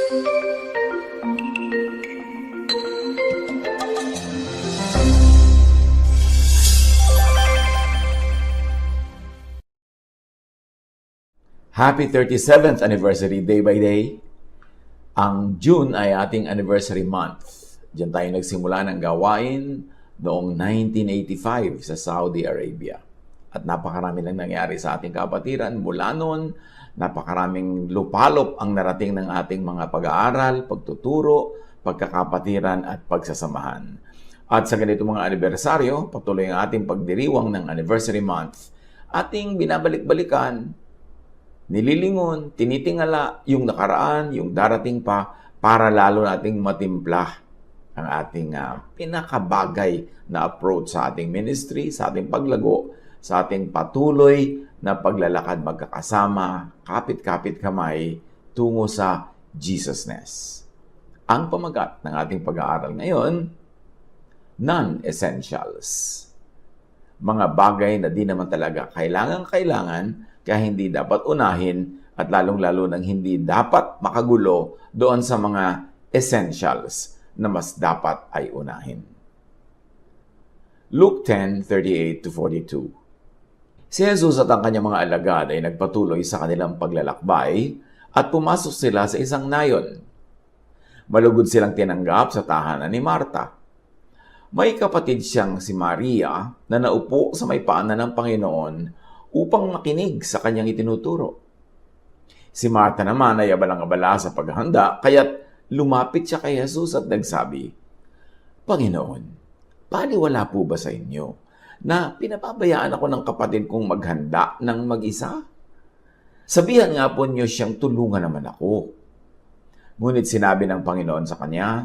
Happy 37th anniversary day by day. Ang June ay ating anniversary month. Diyan tayo nagsimula ng gawain noong 1985 sa Saudi Arabia. At napakarami lang nangyari sa ating kapatiran. Mula noon, napakaraming lupalop ang narating ng ating mga pag-aaral, pagtuturo, pagkakapatiran at pagsasamahan. At sa ganito mga anibersaryo, patuloy ang ating pagdiriwang ng anniversary month. Ating binabalik-balikan, nililingon, tinitingala yung nakaraan, yung darating pa, para lalo nating matimpla ang ating pinakabagay na approach sa ating ministry, sa ating paglago, sa ating patuloy na paglalakad magkakasama, kapit-kapit kamay, tungo sa Jesusness. Ang pamagat ng ating pag-aaral ngayon, non-essentials. Mga bagay na di naman talaga kailangan, kaya hindi dapat unahin at lalong-lalo nang hindi dapat makagulo doon sa mga essentials na mas dapat ay unahin. Luke 10:38-42. Si Jesus at ang kanyang mga alagad ay nagpatuloy sa kanilang paglalakbay at pumasok sila sa isang nayon. Malugod silang tinanggap sa tahanan ni Marta. May kapatid siyang si Maria na naupo sa may paanan ng Panginoon upang makinig sa kanyang itinuturo. Si Marta naman ay abalang-abala sa paghahanda, kaya't lumapit siya kay Jesus at nagsabi, Panginoon, paniwala po ba sa inyo na pinapabayaan ako ng kapatid kong maghanda ng mag-isa? Sabihan nga po niyo siyang tulungan naman ako. Ngunit sinabi ng Panginoon sa kanya,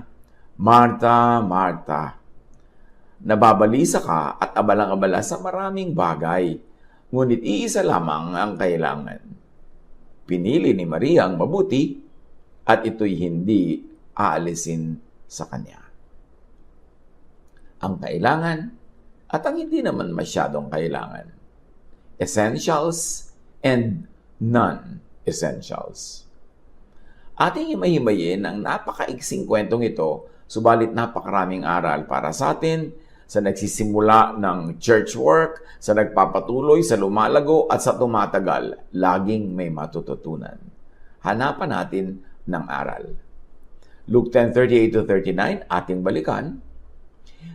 Marta, Marta, nababalisa ka at abalang-abala sa maraming bagay, ngunit iisa lamang ang kailangan. Pinili ni Maria ang mabuti at ito'y hindi aalisin sa kanya. Ang kailangan at ang hindi naman masyadong kailangan. Essentials and non-essentials. Ating himahimayin ang napakaiksing kwentong ito, subalit napakaraming aral para sa atin sa nagsisimula ng church work, sa nagpapatuloy, sa lumalago, at sa tumatagal, laging may matututunan. Hanapan natin ng aral. Luke 10:38-39, ating balikan.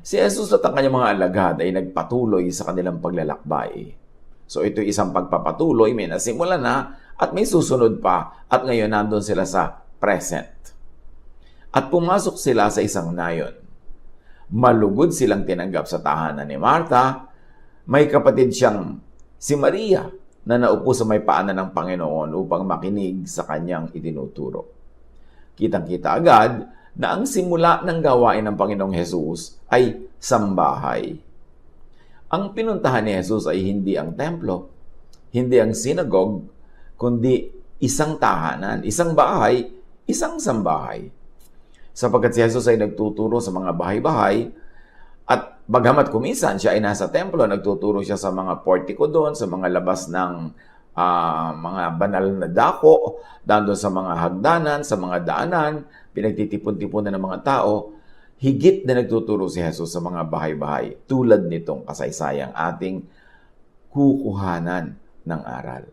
Si Jesus at ang kanyang mga alagad ay nagpatuloy sa kanilang paglalakbay. So ito isang pagpapatuloy, may nasimula na, at may susunod pa, at ngayon nandun sila sa present. At pumasok sila sa isang nayon. Malugod silang tinanggap sa tahanan ni Marta. May kapatid siyang si Maria na naupo sa may paanan ng Panginoon upang makinig sa kanyang itinuturo. Kitang-kita agad na ang simula ng gawain ng Panginoong Hesus ay sambahay. Ang pinuntahan ni Hesus ay hindi ang templo, hindi ang synagogue, kundi isang tahanan, isang bahay, isang sambahay. Sapagkat si Jesus ay nagtuturo sa mga bahay-bahay at bagamat kuminsan siya ay nasa templo, nagtuturo siya sa mga portico doon, sa mga labas ng mga banal na dako, doon sa mga hagdanan, sa mga daanan, pinagtitipon-tipunan ng mga tao, higit na nagtuturo si Jesus sa mga bahay-bahay, tulad nitong kasaysayang ating kukuhanan ng aral.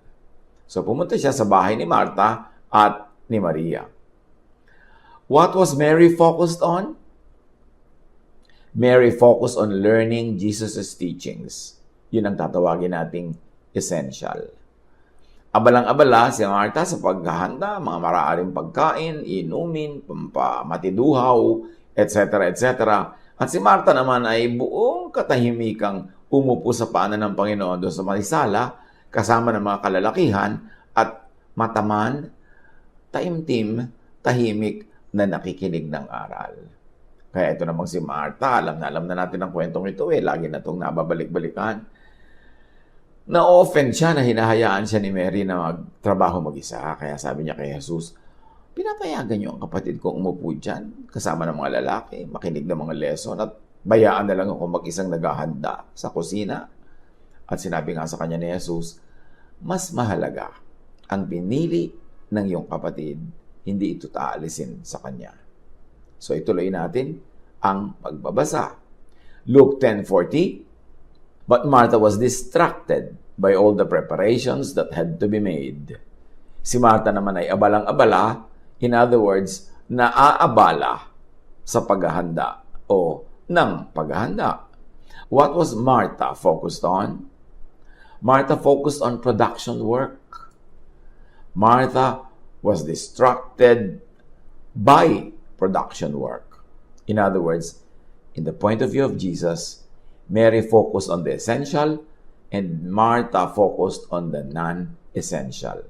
So pumunta siya sa bahay ni Marta at ni Maria. What was Mary focused on? Mary focused on learning Jesus' teachings. Yun ang tatawagin nating essential. Abalang-abala si Marta sa paghahanda, mga maraaring pagkain, inumin, matiduhaw, etc. etc. At si Marta naman ay buong katahimikang umupo sa paanan ng Panginoon doon sa may sala, kasama ng mga kalalakihan at mataman, taimtim, tahimik, na nakikinig ng aral. Kaya ito namang si Marta, alam na natin ang kwentong ito lagi na itong nababalik-balikan. Na-offend siya na hinahayaan siya ni Mary na magtrabaho mag-isa. Kaya sabi niya kay Jesus, pinapayagan niyo ang kapatid kong umupo dyan, kasama ng mga lalaki, makinig ng mga lesson, at bayaan na lang ako mag-isang naghahanda sa kusina. At sinabi nga sa kanya ni Jesus, mas mahalaga ang pinili ng iyong kapatid hindi ito taalisin sa kanya. So ituloy natin ang pagbabasa. Luke 10:40, but Martha was distracted by all the preparations that had to be made. Si Martha naman ay abalang-abala, in other words, naaabala sa paghahanda o ng paghahanda. What was Martha focused on? Martha focused on production work. Martha was distracted by production work. In other words, in the point of view of Jesus, Mary focused on the essential and Martha focused on the non-essential.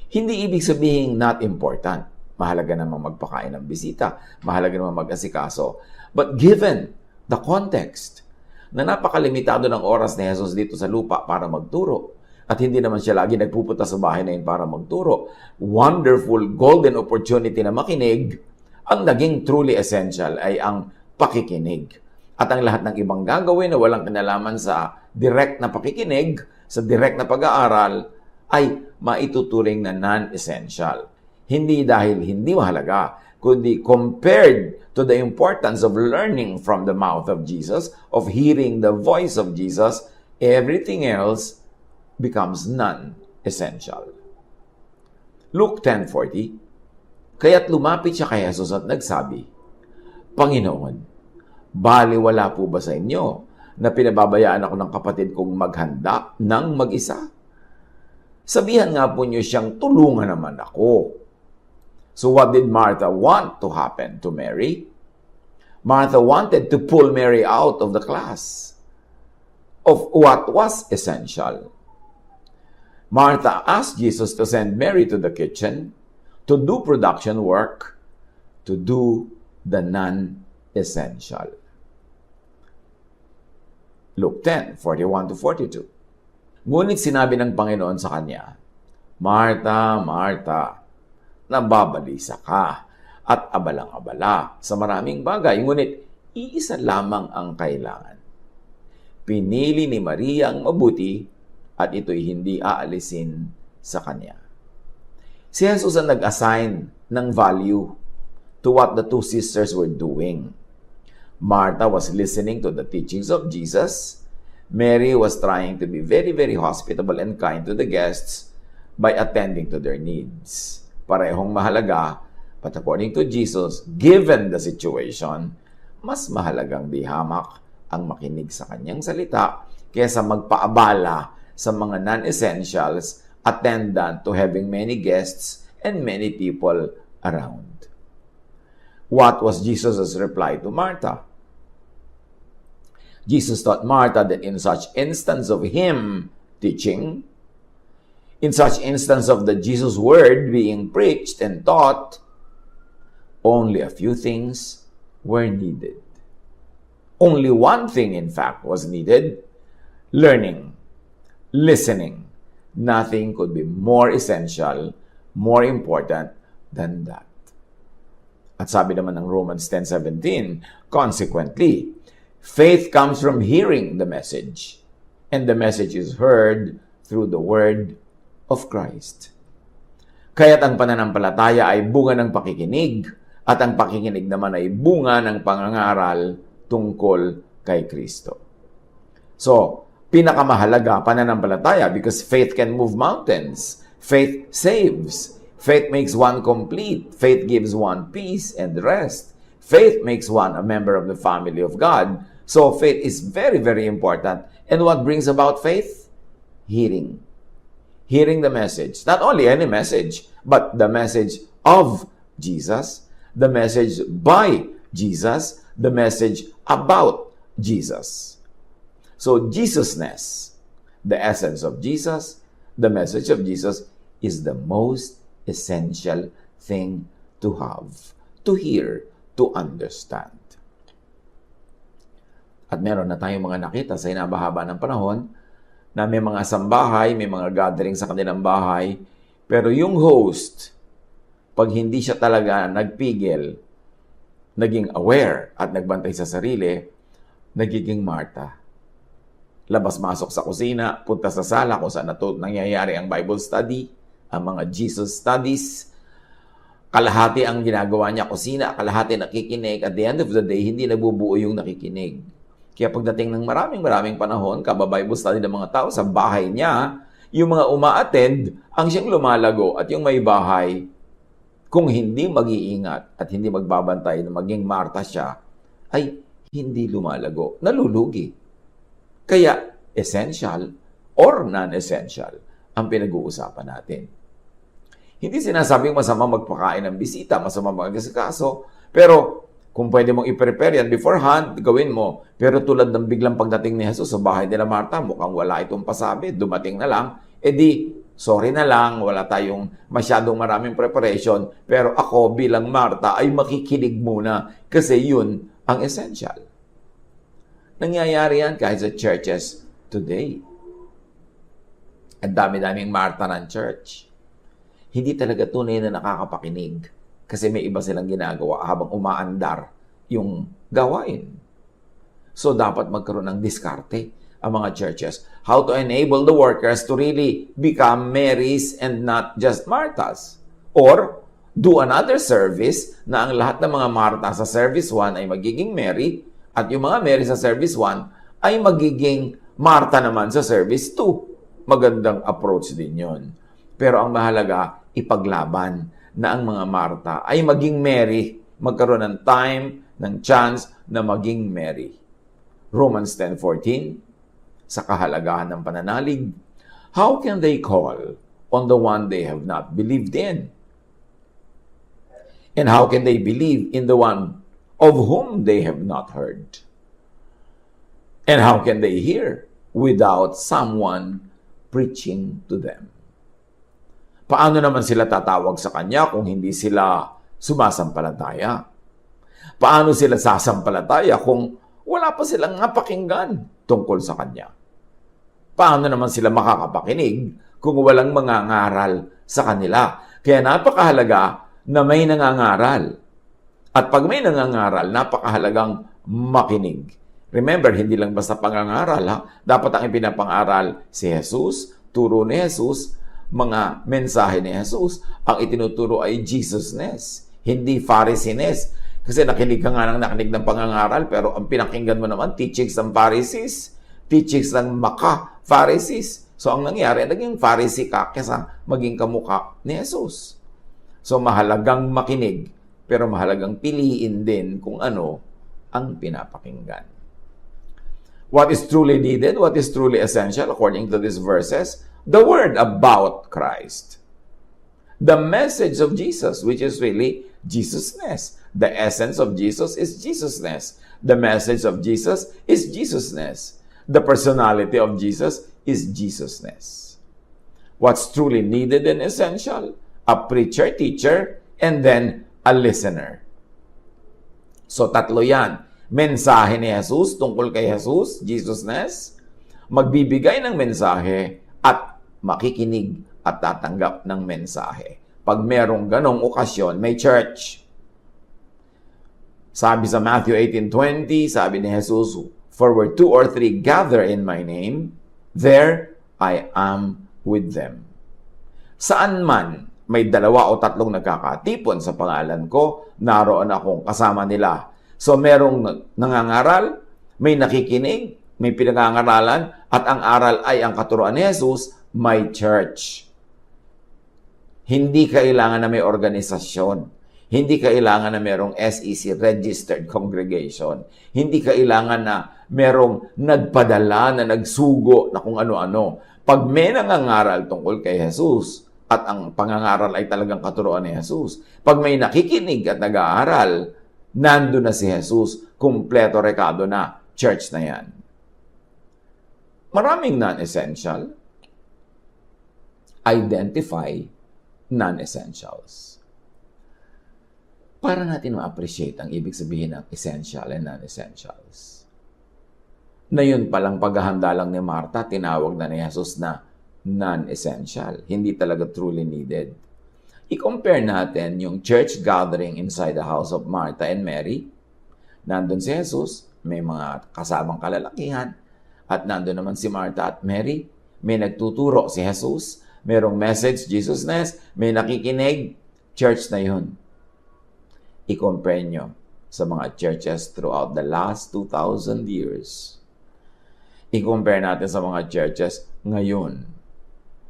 Hindi ibig sabihin not important. Mahalaga naman magpakain ng bisita. Mahalaga naman mag-asikaso. But given the context na napakalimitado ng oras ni Jesus dito sa lupa para magturo, at hindi naman siya lagi nagpupunta sa bahay na yun para magturo, wonderful, golden opportunity na makinig, ang naging truly essential ay ang pakikinig. At ang lahat ng ibang gagawin na walang kinalaman sa direct na pakikinig, sa direct na pag-aaral, ay maituturing na non-essential. Hindi dahil hindi mahalaga, kundi compared to the importance of learning from the mouth of Jesus, of hearing the voice of Jesus, everything else becomes non-essential. Luke 10:40, kaya't lumapit siya kay Jesus at nagsabi, Panginoon, baliwala po ba sa inyo na pinababayaan ako ng kapatid kong maghanda ng mag-isa? Sabihan nga po niyo siyang tulungan naman ako. So what did Martha want to happen to Mary? Martha wanted to pull Mary out of the class of what was essential. Martha asked Jesus to send Mary to the kitchen to do production work, to do the non-essential. Luke 10:41-42. Ngunit sinabi ng Panginoon sa kanya, Martha, Martha, nababalisa ka at abalang-abala sa maraming bagay, ngunit iisa lamang ang kailangan. Pinili ni Maria ang mabuti at ito'y hindi aalisin sa kanya. Si Jesus ang nag-assign ng value to what the two sisters were doing. Martha was listening to the teachings of Jesus. Mary was trying to be very, very hospitable and kind to the guests by attending to their needs. Parehong mahalaga, but according to Jesus, given the situation, mas mahalagang di hamak ang makinig sa kanyang salita kaysa magpaabala sa mga non-essentials attendant to having many guests and many people around. What was Jesus' reply to Martha? Jesus taught Martha that in such instance of him teaching, in such instance of the Jesus word being preached and taught, only a few things were needed. Only one thing, in fact, was needed: learning, listening. Nothing could be more essential, more important than that. At sabi naman ng Romans 10:17, consequently, faith comes from hearing the message, and the message is heard through the word of Christ. Kaya't ang pananampalataya ay bunga ng pakikinig, at ang pakikinig naman ay bunga ng pangangaral tungkol kay Kristo. So, pinakamahalaga pananampalataya because faith can move mountains. Faith saves. Faith makes one complete. Faith gives one peace and rest. Faith makes one a member of the family of God. So faith is very, very important. And what brings about faith? Hearing. Hearing the message. Not only any message, but the message of Jesus, the message by Jesus, the message about Jesus. So Jesusness, the essence of Jesus, the message of Jesus, is the most essential thing to have, to hear, to understand. At meron na tayong mga nakita sa hinabahaba ng panahon na may mga sambahay, may mga gathering sa kanilang bahay, pero yung host, pag hindi siya talaga nagpigil, naging aware at nagbantay sa sarili, nagiging Martha. Labas-masok sa kusina, punta sa sala kung saan nangyayari ang Bible study, ang mga Jesus studies. kalahati ang ginagawa niya, kusina, kalahati nakikinig. At the end of the day, hindi nabubuo yung nakikinig. Kaya pagdating ng maraming panahon, kababible study ng mga tao sa bahay niya, yung mga uma-attend, ang siyang lumalago at yung may bahay, kung hindi mag-iingat at hindi magbabantay na maging Marta siya, ay hindi lumalago, nalulugi. Kaya essential or non-essential ang pinag-uusapan natin. Hindi sinasabing masama magpakain ng bisita, masama mag-asikaso, pero kung pwede mong i-prepare yan beforehand, gawin mo. Pero tulad ng biglang pagdating ni Jesus sa bahay nila Marta, mukhang wala itong pasabi, dumating na lang, edi sorry na lang, wala tayong masyadong maraming preparation, pero ako bilang Marta ay makikinig muna kasi yun ang essential. Nangyayari yan kahit sa churches today. Ang dami-daming Marta ng church. Hindi talaga tunay na nakakapakinig kasi may iba silang ginagawa habang umaandar yung gawain. So, dapat magkaroon ng diskarte ang mga churches. How to enable the workers to really become Marys and not just Marthas. Or, do another service na ang lahat ng mga Martha sa service 1 ay magiging Mary at yung mga Mary sa service 1 ay magiging Martha naman sa service 2. Magandang approach din yon. Pero ang mahalaga, ipaglaban na ang mga Martha ay maging Mary, magkaroon ng time, ng chance na maging Mary. Romans 10:14, sa kahalagahan ng pananalig, how can they call on the one they have not believed in? And how can they believe in the one of whom they have not heard? And how can they hear without someone preaching to them? Paano naman sila tatawag sa Kanya kung hindi sila sumasampalataya? Paano sila sasampalataya kung wala pa silang napakinggan tungkol sa Kanya? Paano naman sila makakapakinig kung walang mangangaral sa kanila? Kaya napakahalaga na may nangangaral. At pag may nangangaral, napakahalagang makinig. Remember, hindi lang basta pangangaral, ha? Dapat ang ipinapang-aral si Jesus, turo ni Jesus, mga mensahe ni Jesus. Ang itinuturo ay Jesusness, hindi Pharisees. Kasi nakinig ka nga nakinig ng pangangaral, pero ang pinakinggan mo naman, teachings ng Pharisees, teachings ng Pharisees. So, ang nangyari, naging Pharisee ka kesa maging kamukha ni Jesus. So, mahalagang makinig, pero mahalagang piliin din kung ano ang pinapakinggan. What is truly needed, what is truly essential, according to these verses? The word about Christ. The message of Jesus, which is really Jesusness. The essence of Jesus is Jesusness. The message of Jesus is Jesusness. The personality of Jesus is Jesusness. What's truly needed and essential? A preacher, teacher, and then a listener. So, tatlo yan. Mensahe ni Jesus tungkol kay Jesus, Jesusness, magbibigay ng mensahe at makikinig at tatanggap ng mensahe. Pag merong ganong okasyon, may church. Sabi sa Matthew 18:20, sabi ni Jesus, "For where 2 or 3 gather in my name, there I am with them." Saan man may 2 o 3 nagkakatipon sa pangalan ko, naroon akong kasama nila. So, merong nangangaral, may nakikinig, may pinangangaralan, at ang aral ay ang katuruan ni Jesus, may church. Hindi kailangan na may organisasyon. Hindi kailangan na merong SEC, Registered Congregation. Hindi kailangan na merong nagpadala, na nagsugo, na kung ano-ano. Pag may nangangaral tungkol kay Jesus, at ang pangangaral ay talagang katuruan ni Jesus, pag may nakikinig at nag-aaral, nando na si Jesus, kumpleto rekado na, church na yan. Maraming non-essential. Identify non-essentials. Para natin ma-appreciate ang ibig sabihin ng essential and non-essentials. Na yun palang paghahanda lang ni Martha, tinawag na ni Jesus na non-essential. Hindi talaga truly needed. I-compare natin yung church gathering inside the house of Martha and Mary. Nandun si Jesus, may mga kasamang kalalakihan, at nandun naman si Martha at Mary. May nagtuturo si Jesus, merong message, Jesusness, may nakikinig, church na yun. I-compare nyo sa mga churches throughout the last 2,000 years. I-compare natin sa mga churches ngayon,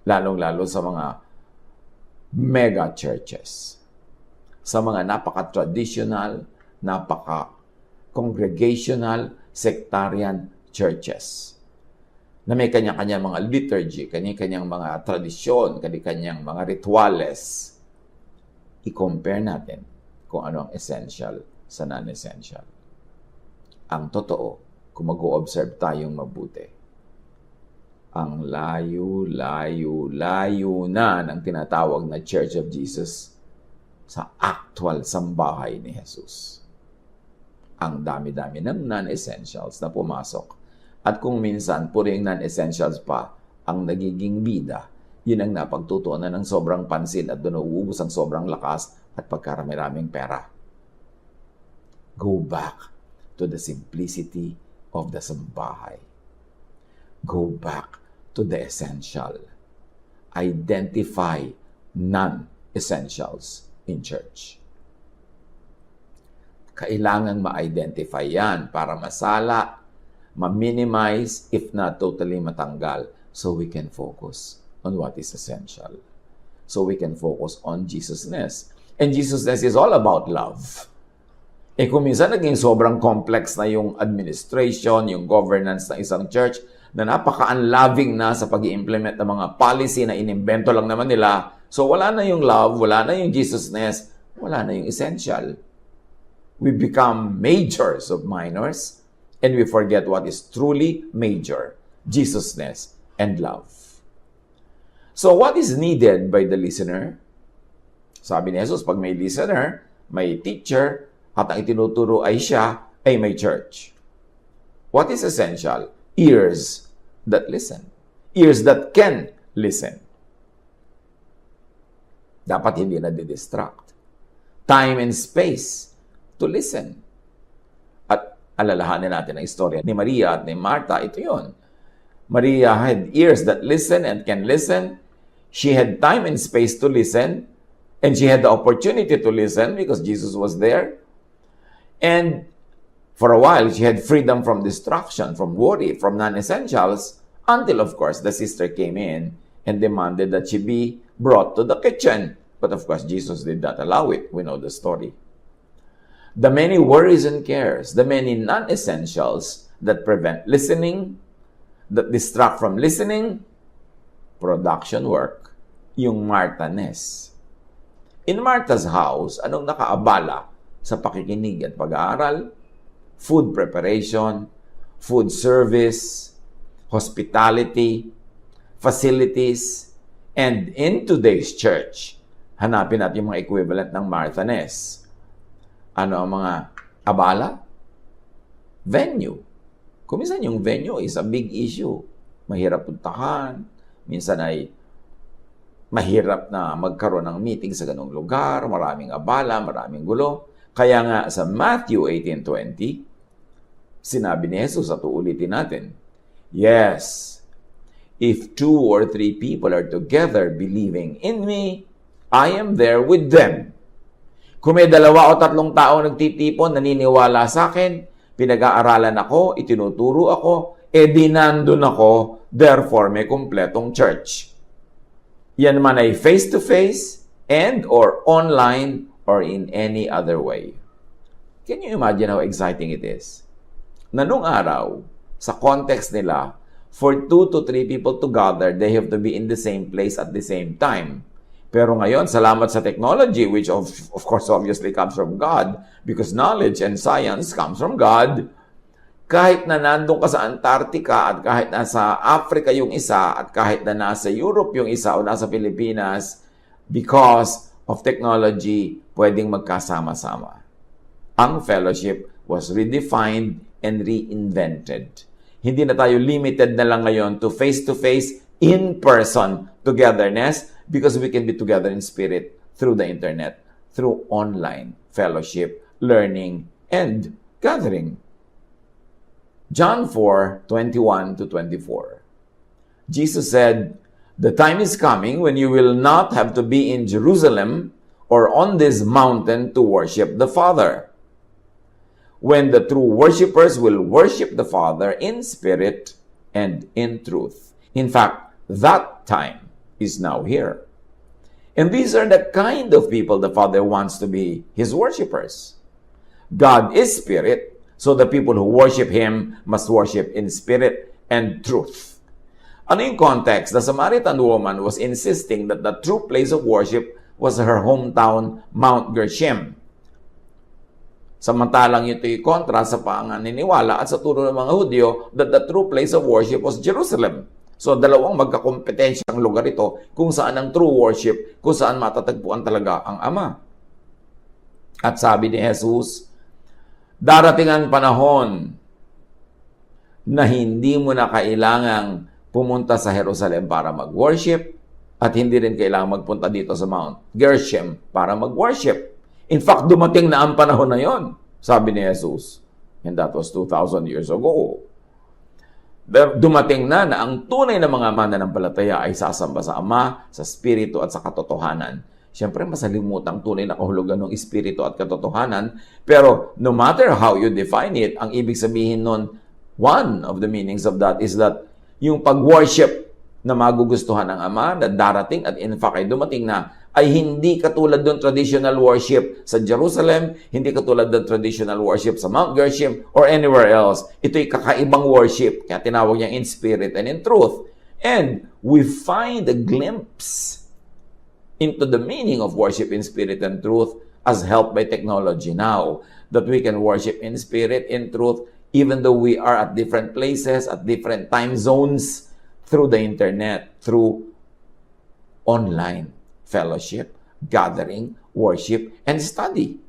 lalong-lalo sa mga mega churches, sa mga napaka-traditional, napaka-congregational, sectarian churches, na may kanya-kanyang mga liturgy, kanya-kanyang mga tradisyon, kanya-kanyang mga rituales. I-compare natin kung ano ang essential sa non-essential. Ang totoo, kung mag-o-observe tayong mabuti, ang layo na ng tinatawag na Church of Jesus sa actual sambahay ni Jesus. Ang dami-dami ng non-essentials na pumasok. At kung minsan, puro yung non-essentials pa ang nagiging bida, yun ang napagtutuunan ng sobrang pansin at doon uubos ang sobrang lakas at pagkarami-raming pera. Go back to the simplicity of the sambahay. Go back to the essential. Identify non-essentials in church. Kailangan ma-identify yan para masala, ma-minimize, if not totally matanggal, so we can focus on what is essential. So we can focus on Jesusness. And Jesusness is all about love. Kung minsan naging sobrang complex na yung administration, yung governance ng isang church, na napaka-unloving na sa pag-i-implement ng mga policy na inimbento lang naman nila, so wala na yung love, wala na yung Jesusness, wala na yung essential. We become majors of minors, and we forget what is truly major, Jesusness and love. So what is needed by the listener? Sabi ni Jesus, pag may listener, may teacher, at ang itinuturo ay siya, ay may church. What is essential? Ears that listen. Ears that can listen. Dapat hindi na distract. Time and space to listen. At alalahanin natin ang istorya ni Maria at ni Martha. Ito yun. Maria had ears that listen and can listen. She had time and space to listen. And she had the opportunity to listen because Jesus was there. And for a while, she had freedom from distraction, from worry, from non-essentials, until, of course, the sister came in and demanded that she be brought to the kitchen. But, of course, Jesus did not allow it. We know the story. The many worries and cares, the many non-essentials that prevent listening, that distract from listening, production work, yung Martha-ness. In Martha's house, anong nakaabala sa pakikinig at pag-aaral? Food preparation, food service, hospitality, facilities, and in today's church, hanapin natin yung mga equivalent ng Martha-ness. Ano ang mga abala? Venue. Kung minsan yung venue is a big issue. Mahirap puntahan, minsan ay mahirap na magkaroon ng meeting sa ganung lugar, maraming abala, maraming gulo. Kaya nga sa Matthew 18:20, sinabi ni Jesus at uulitin natin, yes, if 2 or 3 people are together believing in me, I am there with them. Kung may 2 o 3 tao nagtitipon, naniniwala sa akin, pinag-aaralan ako, itinuturo ako, di nandun ako, therefore may kumpletong church. Yan man ay face-to-face and or online or in any other way. Can you imagine how exciting it is? Na nung araw, sa context nila, for 2 to 3 people to gather, they have to be in the same place at the same time. Pero ngayon, salamat sa technology, which of course obviously comes from God, because knowledge and science comes from God, kahit na nandun ka sa Antarctica at kahit nasa Africa yung isa at kahit na nasa Europe yung isa o nasa Pilipinas, because of technology, pwedeng magkasama-sama. Ang fellowship was redefined and reinvented. Hindi na tayo limited na lang ngayon to face-to-face, in-person togetherness because we can be together in spirit through the internet, through online fellowship, learning, and gathering. John 4:21-24. Jesus said, "The time is coming when you will not have to be in Jerusalem or on this mountain to worship the Father. When the true worshipers will worship the Father in spirit and in truth. In fact, that time is now here. And these are the kind of people the Father wants to be His worshipers. God is spirit, so the people who worship Him must worship in spirit and truth. Ano yung context? The Samaritan woman was insisting that the true place of worship was her hometown, Mount Gerizim. Samantalang ito'y kontra sa panganiniwala at sa turo ng mga Hudyo that the true place of worship was Jerusalem. So, dalawang magkakompetensyang lugar ito kung saan ang true worship, kung saan matatagpuan talaga ang Ama. At sabi ni Jesus, darating ang panahon na hindi mo na kailangang pumunta sa Jerusalem para mag-worship at hindi rin kailangang magpunta dito sa Mount Gerizim para mag-worship. In fact, dumating na ang panahon na yon, sabi ni Jesus. And that was 2,000 years ago. Dumating na ang tunay na mga mananampalataya ay sasamba sa Ama, sa Espiritu at sa katotohanan. Siyempre, masalimutan ang tunay na kahulugan ng Espiritu at katotohanan. Pero no matter how you define it, ang ibig sabihin nun, one of the meanings of that is that yung pag-worship na magugustuhan ng Ama, na darating at in fact ay dumating na, ay hindi katulad ng traditional worship sa Jerusalem, hindi katulad ng traditional worship sa Mount Gerizim or anywhere else. Ito'y kakaibang worship, kaya tinawag niyang in spirit and in truth. And we find a glimpse into the meaning of worship in spirit and truth as helped by technology now, that we can worship in spirit, in truth, even though we are at different places, at different time zones, through the internet, through online fellowship, gathering, worship, and study.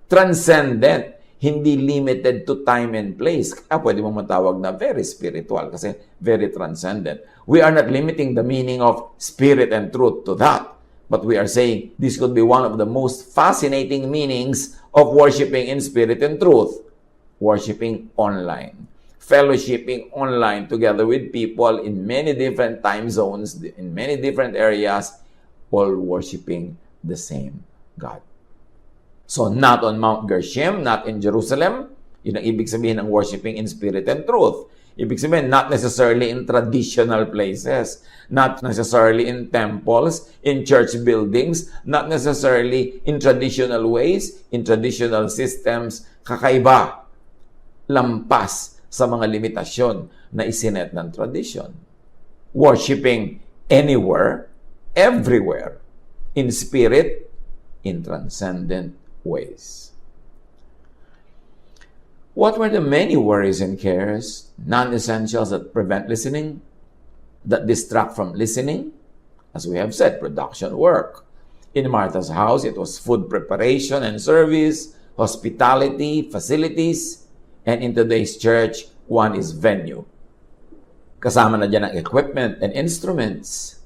Transcendent, hindi limited to time and place. Kaya pwede mong matawag na very spiritual kasi very transcendent. We are not limiting the meaning of spirit and truth to that. But we are saying this could be one of the most fascinating meanings of worshiping in spirit and truth. Worshiping online. Fellowshipping online together with people in many different time zones, in many different areas, all worshiping the same God. So, not on Mount Gerizim, not in Jerusalem. Yun ang ibig sabihin ng worshiping in spirit and truth. Ibig sabihin, not necessarily in traditional places, not necessarily in temples, in church buildings, not necessarily in traditional ways, in traditional systems. Kakaiba, lampas sa mga limitasyon na isinet ng tradition. Worshiping anywhere, everywhere, in spirit, in transcendent ways. What were the many worries and cares, non-essentials that prevent listening, that distract from listening? As we have said, production work. In Martha's house, it was food preparation and service, hospitality, facilities, and in today's church, one is venue. Kasama na dyan ang equipment and instruments.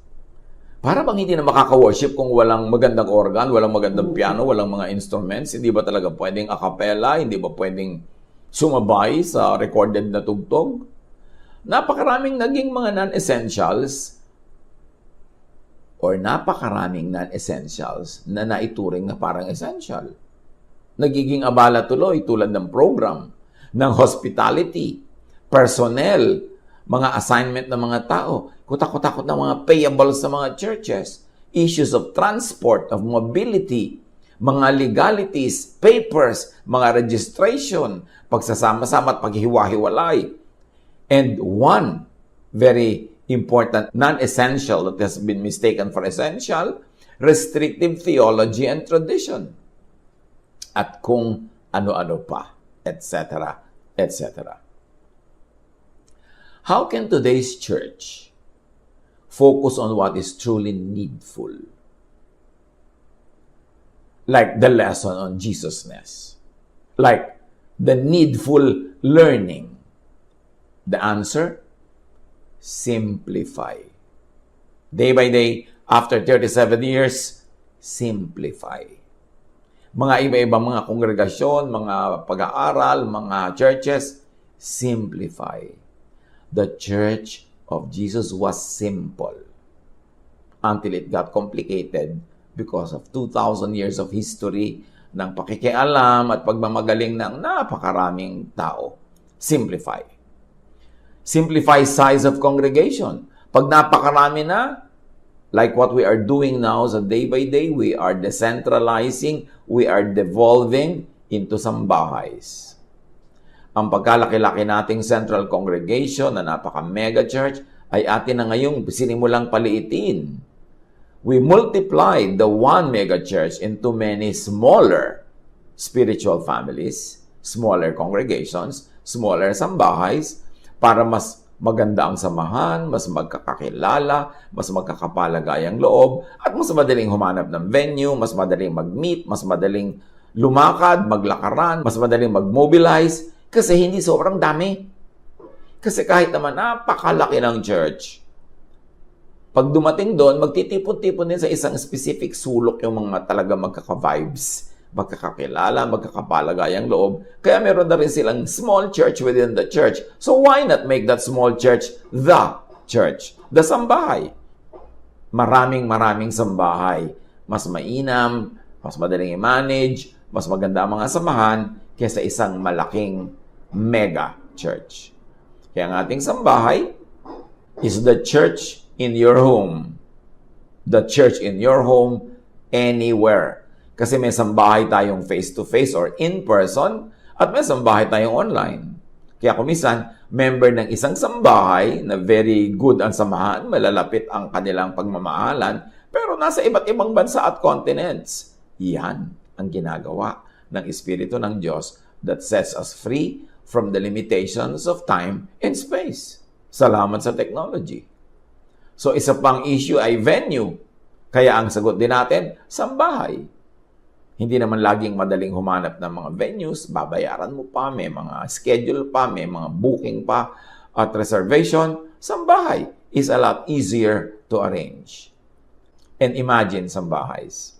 Para bang hindi na makaka-worship kung walang magandang organ, walang magandang piano, walang mga instruments? Hindi ba talaga pwedeng a cappella? Hindi ba pwedeng sumabay sa recorded na tugtog? Napakaraming naging mga non-essentials or napakaraming non-essentials na naituring na parang essential. Nagiging abala tuloy tulad ng program, ng hospitality, personnel, mga assignment ng mga tao, kutakot-takot ng mga payables sa mga churches, issues of transport, of mobility, mga legalities, papers, mga registration, pagsasama-sama at paghiwa-hiwalay. And one very important non-essential that has been mistaken for essential, restrictive theology and tradition. At kung ano-ano pa, etc., etc. How can today's church focus on what is truly needful? Like the lesson on Jesusness. Like the needful learning. The answer? Simplify. Day by day, after 37 years, simplify. Mga iba-ibang mga kongregasyon, mga pag-aaral, mga churches, simplify. The Church of Jesus was simple until it got complicated because of 2,000 years of history ng pakikialam at pagmamagaling ng napakaraming tao. Simplify. Simplify size of congregation. Pag napakarami na, like what we are doing now sa day by day, we are decentralizing, we are devolving into sambahays. Ang pagkalaki-laki nating central congregation na napaka-mega church ay atin na ngayong sinimulang paliitin. We multiplied the one mega church into many smaller spiritual families, smaller congregations, smaller sambahays, para mas maganda ang samahan, mas magkakakilala, mas magkakapalagayang loob, at mas madaling humanap ng venue, mas madaling mag-meet, mas madaling lumakad, maglakaran, mas madaling mag-mobilize, kasi hindi sobrang dami. Kasi kahit naman napakalaki ng church, pag dumating doon, magtitipon-tipon din sa isang specific sulok yung mga talaga magkaka-vibes, magkakakilala, magkakapalagayang loob. Kaya meron na rin silang small church within the church. So why not make that small church the church? The sambahay. Maraming sambahay. Mas mainam, mas madaling i-manage, mas maganda ang mga samahan kaysa isang malaking mega church. Kaya ang ating sambahay is the church in your home. The church in your home, anywhere. Kasi may sambahay tayong face-to-face or in-person at may sambahay tayong online. Kaya kung minsan, member ng isang sambahay na very good ang samahan, malalapit ang kanilang pagmamahalan, pero nasa iba't ibang bansa at continents. Yan ang ginagawa ng Espiritu ng Diyos that sets us free from the limitations of time and space. Salamat sa technology. So, isa pang issue ay venue. Kaya ang sagot din natin, sambahay. Hindi naman laging madaling humanap ng mga venues, babayaran mo pa, may mga schedule pa, may mga booking pa, at reservation. Sambahay is a lot easier to arrange. And imagine sambahays.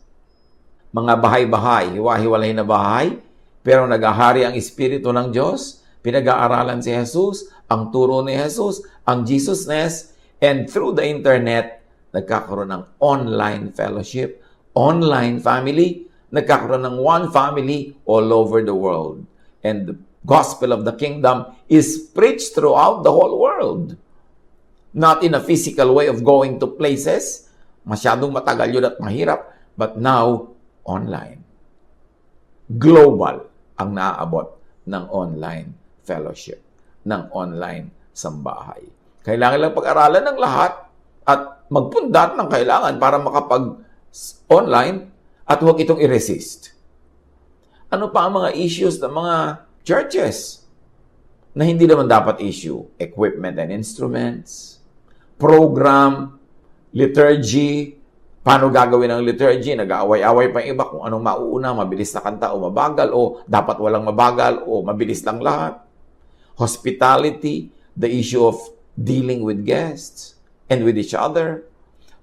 Mga bahay-bahay, hiwa-hiwalay na bahay, pero nag-ahari ang Espiritu ng Diyos, pinag-aaralan si Jesus, ang turo ni Jesus, ang Jesusness, and through the internet, nagkakaroon ng online fellowship, online family, nagkakaroon ng one family all over the world. And the gospel of the kingdom is preached throughout the whole world. Not in a physical way of going to places. Masyadong matagal yun at mahirap. But now, online. Global ang naaabot ng online fellowship, ng online sambahay. Kailangan lang pag-aralan ng lahat at magpundat ng kailangan para makapag-online at huwag itong i-resist. Ano pa ang mga issues ng mga churches na hindi naman dapat issue? Equipment and instruments, program, liturgy, paano gagawin ang liturgy, nag-aaway-away pa yung iba kung anong mauuna, mabilis na kanta o mabagal, o dapat walang mabagal o mabilis lang lahat. Hospitality, the issue of dealing with guests and with each other.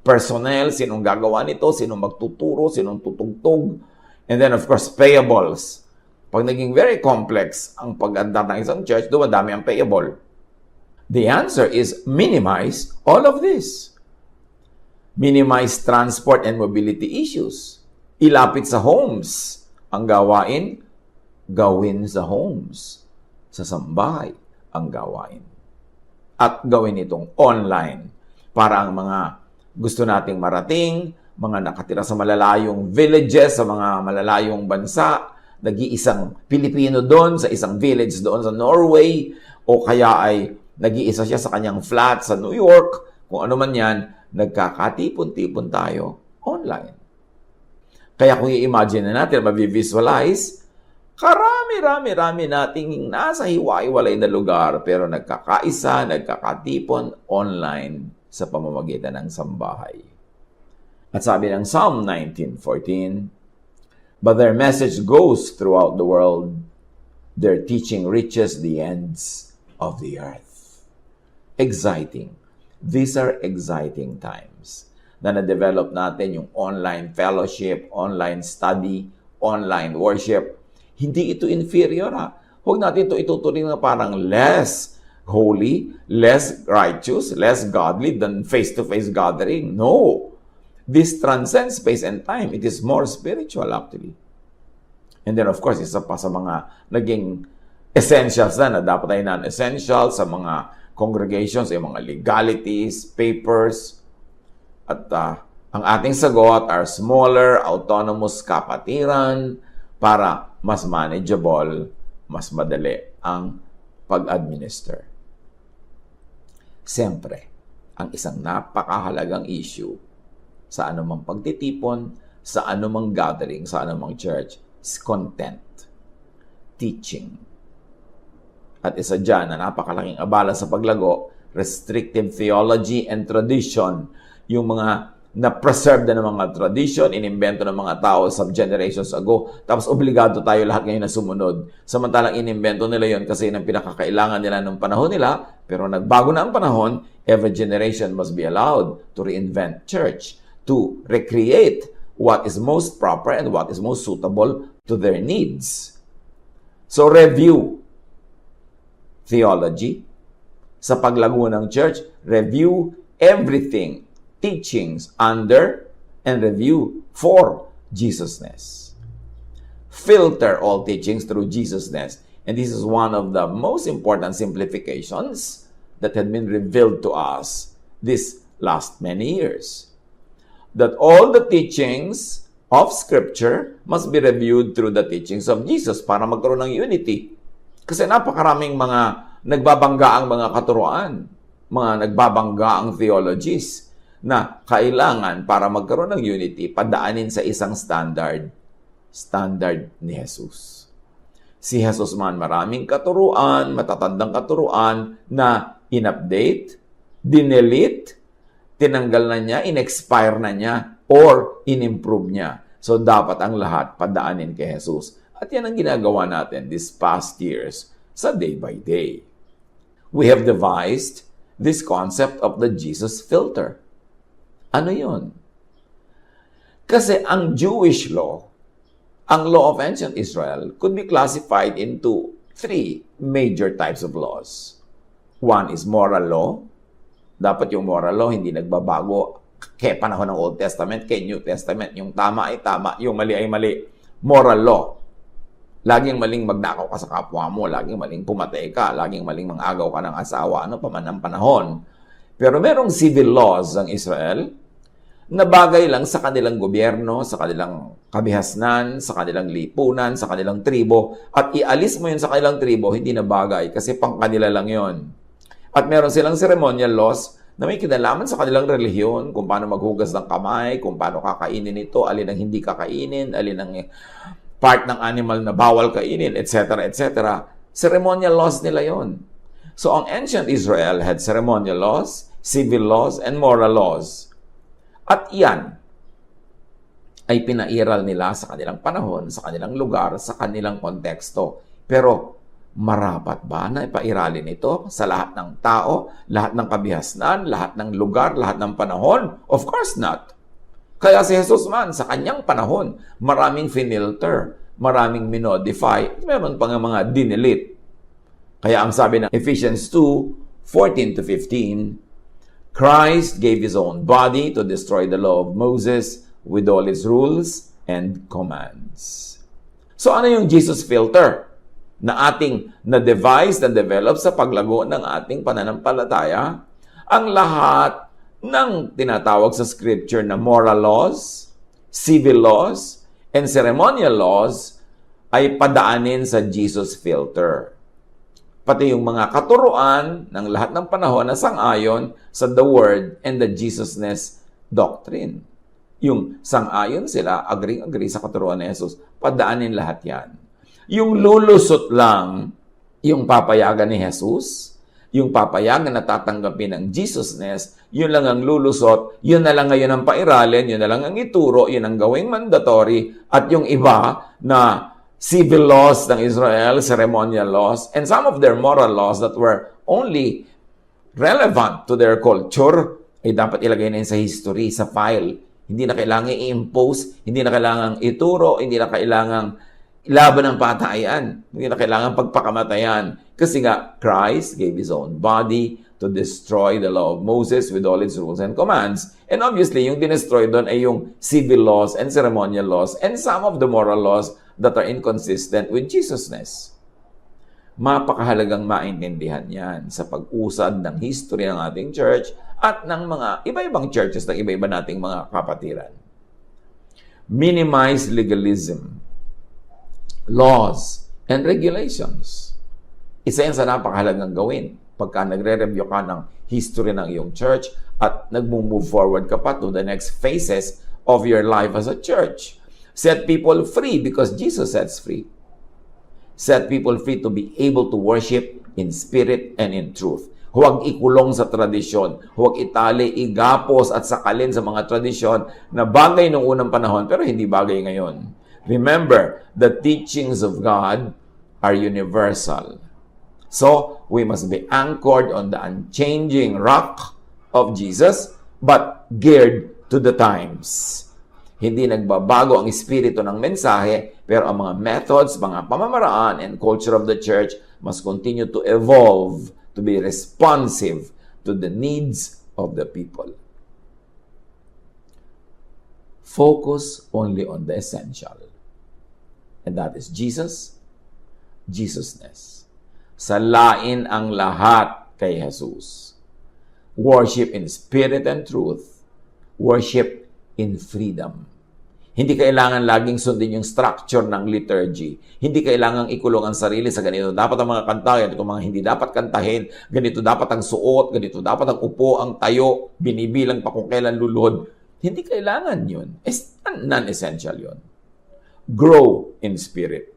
Personnel, sinong gagawa nito, sinong magtuturo, sinong tutugtog. And then, of course, payables. Pag naging very complex ang pag-andar ng isang church, dumadami ang payable. The answer is minimize all of this. Minimize transport and mobility issues. Ilapit sa homes. Ang gawain, gawin sa homes. Sa sambahay, ang gawain. At gawin itong online para ang mga gusto nating marating, mga nakatira sa malalayong villages, sa mga malalayong bansa, nag-iisang Pilipino doon, sa isang village doon sa Norway, o kaya ay nag-iisa siya sa kanyang flat sa New York, kung ano man yan, nagkakatipon-tipon tayo online. Kaya kung i-imagine na natin, mabivisualize, karami-rami nating nasa hiwa-hiwalay na lugar pero nagkakaisa, nagkakatipon online sa pamamagitan ng sambahay. At sabi ng Psalm 19:14, "But their message goes throughout the world, their teaching reaches the ends of the earth." Exciting. These are exciting times na na-develop natin yung online fellowship, online study, online worship. Hindi ito inferior, ha. Huwag natin ito ituturing na parang less holy, less righteous, less godly than face-to-face gathering. No. this transcends space and time. It is more spiritual actually. And then of course, isa pa sa mga naging essentials na dapat ay non-essential sa mga congregations, yung mga legalities, papers, at ang ating sagot are smaller, autonomous kapatiran para mas manageable, mas madali ang pag-administer. Siyempre, ang isang napakahalagang issue sa anumang pagtitipon, sa anumang gathering, sa anumang church, is content, teaching. At isa dyan na napakalaking abala sa paglago, restrictive theology and tradition. Yung mga na-preserve na ng mga tradition, inimbento ng mga tao some generations ago, tapos obligado tayo lahat ngayon na sumunod. Samantalang inimbento nila yon kasi yun ang pinakakailangan nila ng panahon nila, pero nagbago na ang panahon, every generation must be allowed to reinvent church, to recreate what is most proper and what is most suitable to their needs. So review theology sa paglago ng church, review everything, teachings under, and review for Jesusness. Filter all teachings through Jesusness. And this is one of the most important simplifications that had been revealed to us this last many years. That all the teachings of Scripture must be reviewed through the teachings of Jesus para magkaroon ng unity. Kasi napakaraming mga nagbabangga ang mga katuruan, mga nagbabangga ang theologies na kailangan para magkaroon ng unity, padaanin sa isang standard ni Jesus. Si Jesus man maraming katuruan, matatandang katuruan na in-update, dinelete, tinanggal na niya, in-expire na niya, or in-improve niya. So dapat ang lahat padaanin kay Jesus. At yan ang ginagawa natin these past years sa day by day. We have devised this concept of the Jesus filter. Ano yun? Kasi ang Jewish law, ang law of ancient Israel, could be classified into three major types of laws. One is moral law. Dapat yung moral law hindi nagbabago kay panahon ng Old Testament, kay New Testament. Yung tama ay tama, yung mali ay mali. Moral law. Laging maling magnakaw ka sa kapwa mo, laging maling pumatay ka, laging maling mangagaw ka ng asawa, ano pa man ang panahon. Pero merong civil laws ang Israel na bagay lang sa kanilang gobyerno, sa kanilang kabihasnan, sa kanilang lipunan, sa kanilang tribo. At ialis mo yun sa kanilang tribo, hindi na bagay kasi pang kanila lang yon. At meron silang ceremonial laws na may kinalaman sa kanilang relihiyon, kung paano maghugas ng kamay, kung paano kakainin ito, alin ang hindi kakainin, alin ang part ng animal na bawal kainin, etc., etc. Ceremonial laws nila yon. So ang ancient Israel had ceremonial laws, civil laws, and moral laws. At yan ay pinairal nila sa kanilang panahon, sa kanilang lugar, sa kanilang konteksto. Pero marapat ba na ipairalin ito sa lahat ng tao, lahat ng kabihasnan, lahat ng lugar, lahat ng panahon? Of course not. Kaya si Jesus man, sa kanyang panahon, maraming finilter, maraming minodify, meron pa nga mga dinelete. Kaya ang sabi ng Ephesians 2:14-15, Christ gave His own body to destroy the law of Moses with all its rules and commands. So ano yung Jesus filter na ating na-devise, na-develop sa paglago ng ating pananampalataya? Ang lahat ng tinatawag sa Scripture na moral laws, civil laws, and ceremonial laws ay padaanin sa Jesus filter. Pati yung mga katuruan ng lahat ng panahon na sang-ayon sa the Word and the Jesusness doctrine. Yung sang-ayon sila, agree sa katuruan ni Jesus, padaanin lahat yan. Yung lulusot lang, yung papayagan ni Jesus, yung papayagan na tatanggapin ng Jesusness, yun lang ang lulusot, yun na lang ngayon ang pairalin, yun na lang ang ituro, yun ang gawing mandatory, at yung iba na civil laws ng Israel, ceremonial laws, and some of their moral laws that were only relevant to their culture, ay dapat ilagay na yun sa history, sa file. Hindi na kailangan i-impose, hindi na kailangan ituro, hindi na kailangan laban ng patayan, hindi na kailangan pagpakamatayan. Kasi nga, Christ gave His own body to destroy the law of Moses with all its rules and commands. And obviously, yung dinestroy doon ay yung civil laws and ceremonial laws and some of the moral laws that are inconsistent with Jesusness. Mapakahalagang maintindihan yan sa pag-usad ng history ng ating church at ng mga iba-ibang churches ng iba-iba nating mga kapatiran. Minimize legalism, laws, and regulations. Isa yan sa napakahalagang gawin pagka nagre-review ka ng history ng iyong church at nag-move forward ka pa to the next phases of your life as a church. Set people free because Jesus sets free. Set people free to be able to worship in spirit and in truth. Huwag ikulong sa tradisyon. Huwag itali, igapos at sakalin sa mga tradisyon na bagay noong unang panahon pero hindi bagay ngayon. Remember, the teachings of God are universal. So, we must be anchored on the unchanging rock of Jesus, but geared to the times. Hindi nagbabago ang espiritu ng mensahe, pero ang mga methods, mga pamamaraan, and culture of the church must continue to evolve to be responsive to the needs of the people. Focus only on the essential. And that is Jesus, Jesusness. Salain ang lahat kay Jesus. Worship in spirit and truth. Worship in freedom. Hindi kailangan laging sundin yung structure ng liturgy. Hindi kailangan ikulong ang sarili sa ganito. Dapat ang mga kanta, ganito mga hindi dapat kantahin, ganito dapat ang suot, ganito dapat ang upo, ang tayo, binibilang pa kung kailan luluhod. Hindi kailangan yun. Non-essential yun. Grow in spirit.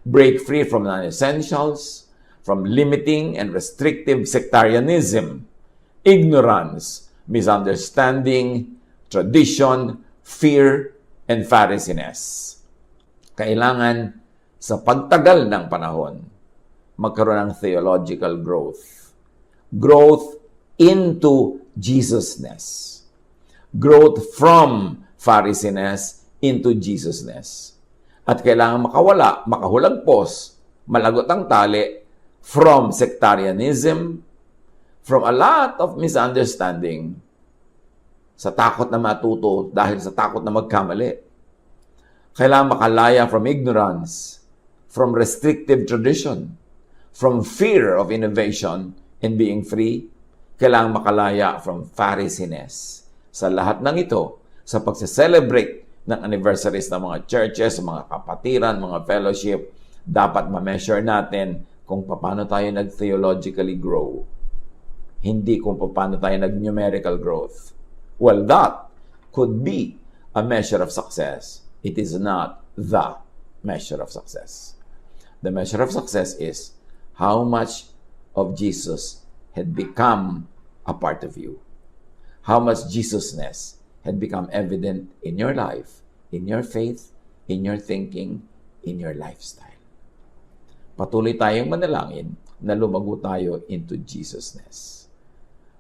Break free from non-essentials, from limiting and restrictive sectarianism, ignorance, misunderstanding, tradition, fear, and Pharisiness. Kailangan sa pagtagal ng panahon, magkaroon ng theological growth. Growth into Jesusness. Growth from Pharisiness into Jesusness. At kailangan makawala, makahulagpos, malagot ang tali from sectarianism, from a lot of misunderstanding, sa takot na matuto dahil sa takot na magkamali. Kailangan makalaya from ignorance, from restrictive tradition, from fear of innovation and being free. Kailangan makalaya from Pharisiness. Sa lahat ng ito, sa pagse-celebrate ng anniversaries ng mga churches, mga kapatiran, mga fellowship, dapat ma-measure natin kung paano tayo nag-theologically grow. Hindi kung paano tayo nag-numerical growth. Well, that could be a measure of success. It is not the measure of success. The measure of success is how much of Jesus had become a part of you. How much Jesusness had become evident in your life, in your faith, in your thinking, in your lifestyle. Patuloy tayong manalangin na lumago tayo into Jesusness.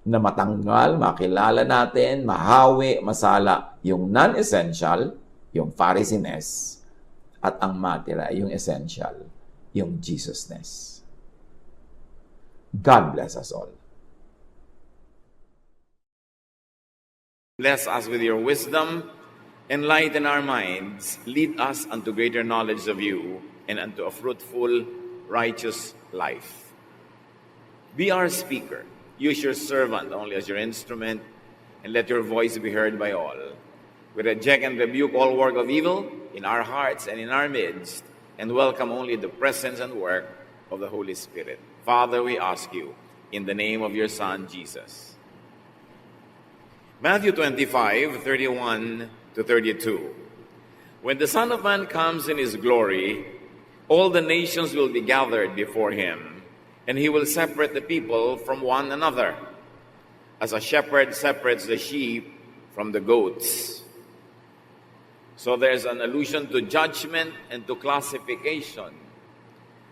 Na matanggal, makilala natin, mahawi, masala yung non-essential, yung Pharisiness, at ang matira, yung essential, yung Jesusness. God bless us all. Bless us with your wisdom, enlighten our minds, lead us unto greater knowledge of you, and unto a fruitful, righteous life. Be our speaker. Use your servant only as your instrument, and let your voice be heard by all. We reject and rebuke all work of evil in our hearts and in our midst, and welcome only the presence and work of the Holy Spirit. Father, we ask you, in the name of your Son, Jesus. Matthew 25:31 to 32. When the Son of Man comes in his glory, all the nations will be gathered before him, and he will separate the people from one another, as a shepherd separates the sheep from the goats. So there's an allusion to judgment and to classification.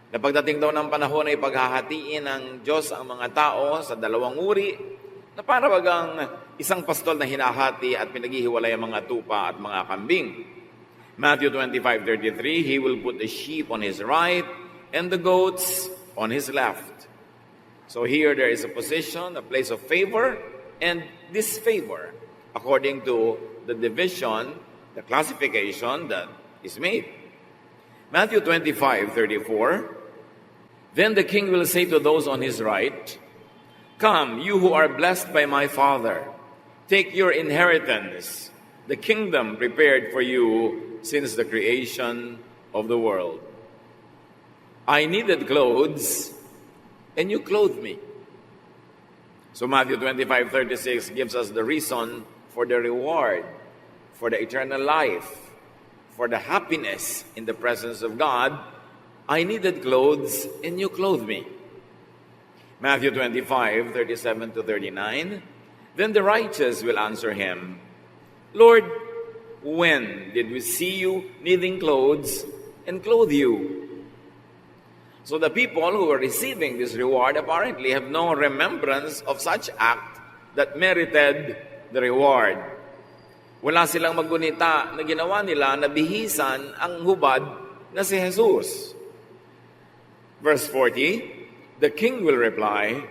Na pagdating daw ng panahon ay paghahatiin ng Diyos ang mga tao sa dalawang uri, na para bagang isang pastol na hinahati at pinaghihiwalay ang mga tupa at mga kambing. Matthew 25:33, he will put the sheep on his right and the goats on his left. So here there is a position, a place of favor, and disfavor, according to the division, the classification that is made. Matthew 25:34. Then the king will say to those on his right, "Come, you who are blessed by my Father, take your inheritance, the kingdom prepared for you since the creation of the world. I needed clothes, and you clothed me." So Matthew 25:36 gives us the reason for the reward, for the eternal life, for the happiness in the presence of God. I needed clothes, and you clothed me. Matthew 25:37-39. Then the righteous will answer him, "Lord, when did we see you needing clothes and clothe you?" So the people who are receiving this reward apparently have no remembrance of such act that merited the reward. Wala silang maggunita na ginawa nila na bihisan ang hubad na si Jesus. Verse 40, the king will reply,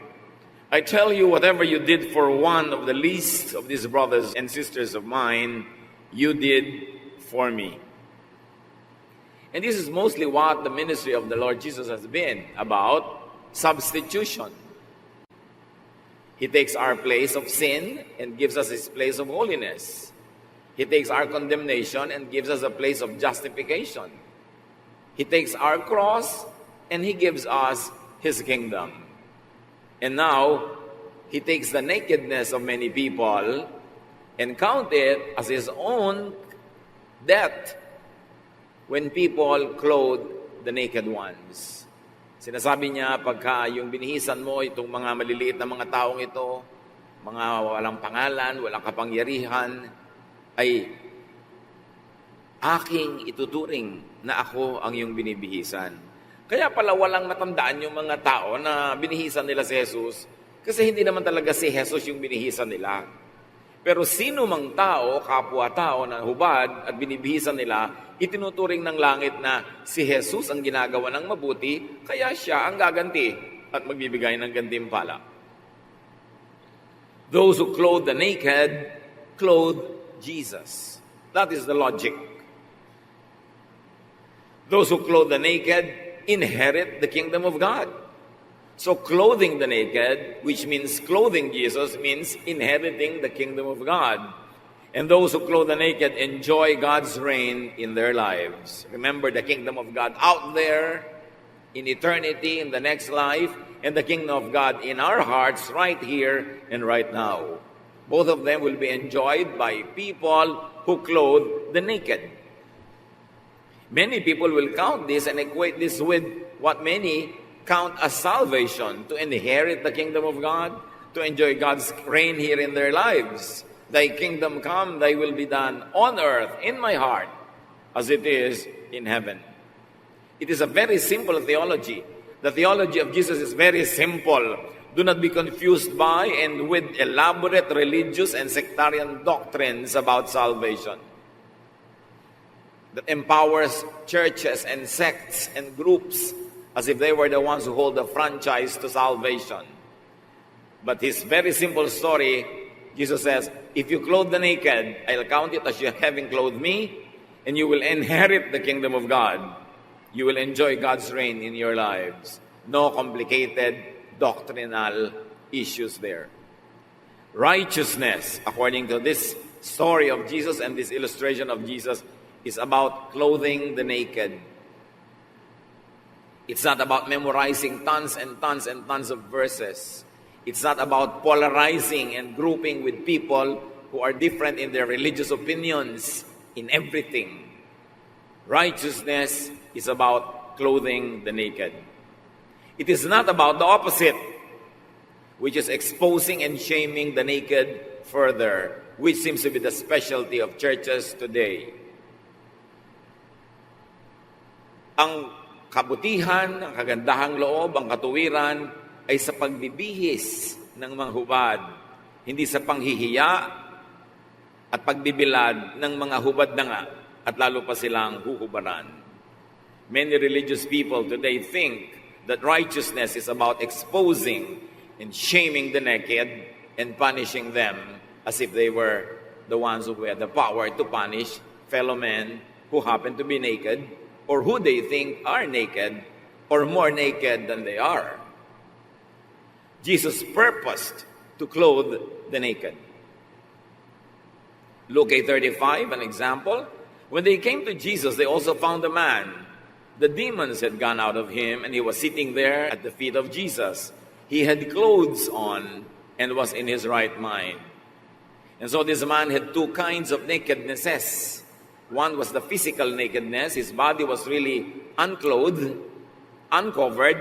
"I tell you, whatever you did for one of the least of these brothers and sisters of mine, you did for me." And this is mostly what the ministry of the Lord Jesus has been about: substitution. He takes our place of sin and gives us his place of holiness. He takes our condemnation and gives us a place of justification. He takes our cross and he gives us his kingdom. And now, he takes the nakedness of many people and count it as his own debt when people clothe the naked ones. Sinasabi niya, pagka yung binihisan mo itong mga maliliit na mga taong ito, mga walang pangalan, walang kapangyarihan, ay aking ituturing na ako ang iyong binibihisan. Kaya pala walang matandaan yung mga tao na binihisan nila si Jesus, kasi hindi naman talaga si Jesus yung binihisan nila. Pero sino mang tao, kapwa-tao na hubad at binibihisan nila, itinuturing ng langit na si Jesus ang ginagawa ng mabuti, kaya siya ang gaganti at magbibigay ng gantimpala. Those who clothe the naked, clothe Jesus. That is the logic. Those who clothe the naked inherit the kingdom of God. So clothing the naked, which means clothing Jesus, means inheriting the kingdom of God. And those who clothe the naked enjoy God's reign in their lives. Remember the kingdom of God out there in eternity, in the next life, and the kingdom of God in our hearts right here and right now. Both of them will be enjoyed by people who clothe the naked. Many people will count this and equate this with what many count as salvation, to inherit the kingdom of God, to enjoy God's reign here in their lives. Thy kingdom come, thy will be done on earth, in my heart, as it is in heaven. It is a very simple theology. The theology of Jesus is very simple. Do not be confused by and with elaborate religious and sectarian doctrines about salvation that empowers churches and sects and groups as if they were the ones who hold the franchise to salvation. But his very simple story, Jesus says, if you clothe the naked, I'll count it as you having clothed me, and you will inherit the kingdom of God. You will enjoy God's reign in your lives. No complicated doctrinal issues there. Righteousness, according to this story of Jesus and this illustration of Jesus, is about clothing the naked. It's not about memorizing tons and tons and tons of verses. It's not about polarizing and grouping with people who are different in their religious opinions in everything. Righteousness is about clothing the naked. It is not about the opposite, which is exposing and shaming the naked further, which seems to be the specialty of churches today. Ang kabutihan, ang kagandahang loob, ang katuwiran ay sa pagbibihis ng mga hubad, hindi sa panghihiya at pagbibilad ng mga hubad na nga at lalo pa silang huhubaran. Many religious people today think that righteousness is about exposing and shaming the naked and punishing them as if they were the ones who had the power to punish fellow men who happen to be naked or who they think are naked or more naked than they are. Jesus purposed to clothe the naked. Luke 8:35, an example. When they came to Jesus, they also found a man. The demons had gone out of him, and he was sitting there at the feet of Jesus. He had clothes on and was in his right mind. And so this man had two kinds of nakednesses. One was the physical nakedness. His body was really unclothed, uncovered,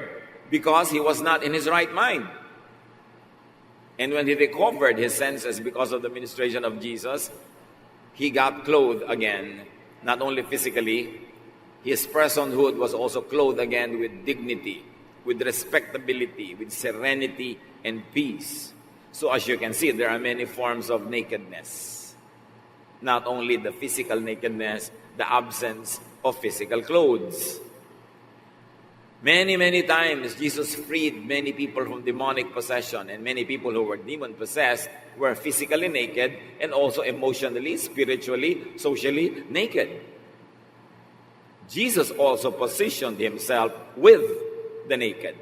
because he was not in his right mind. And when he recovered his senses because of the ministration of Jesus, he got clothed again, not only physically, his personhood was also clothed again with dignity, with respectability, with serenity and peace. So as you can see, there are many forms of nakedness. Not only the physical nakedness, the absence of physical clothes. Many, many times, Jesus freed many people from demonic possession, and many people who were demon-possessed were physically naked and also emotionally, spiritually, socially naked. Jesus also positioned himself with the naked.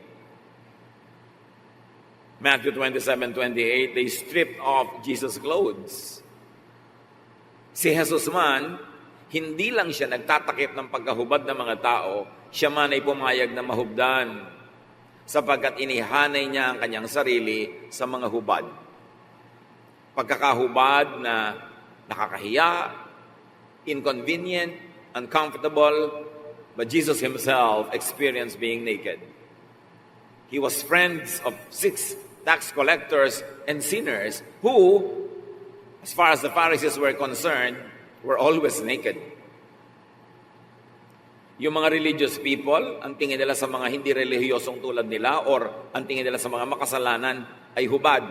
Matthew 27:28, they stripped off Jesus' clothes. Si Jesus man, hindi lang siya nagtatakip ng pagkahubad ng mga tao, siya man ay pumayag na mahubdan, sapagkat inihanay niya ang kanyang sarili sa mga hubad. Pagkakahubad na nakakahiya, inconvenient, uncomfortable, but Jesus himself experienced being naked. He was friends of 6 tax collectors and sinners who, as far as the Pharisees were concerned, were always naked. Yung mga religious people, ang tingin nila sa mga hindi relihiyosong tulad nila or ang tingin nila sa mga makasalanan ay hubad.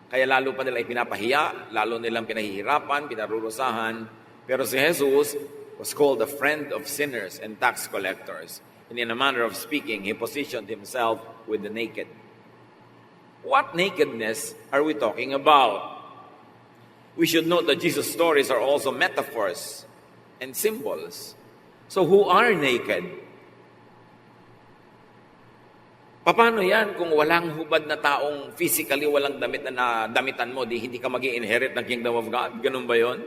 Kaya lalo pa nila ipinapahiya, lalo nilang pinahihirapan, pinarurusahan. Pero si Jesus was called a friend of sinners and tax collectors. And in a manner of speaking, he positioned himself with the naked. What nakedness are we talking about? We should note that Jesus' stories are also metaphors and symbols. So who are naked? Paano yan kung walang hubad na taong physically walang damit na damitan mo, hindi ka mag-i-inherit ng kingdom of God? Ganun ba yon?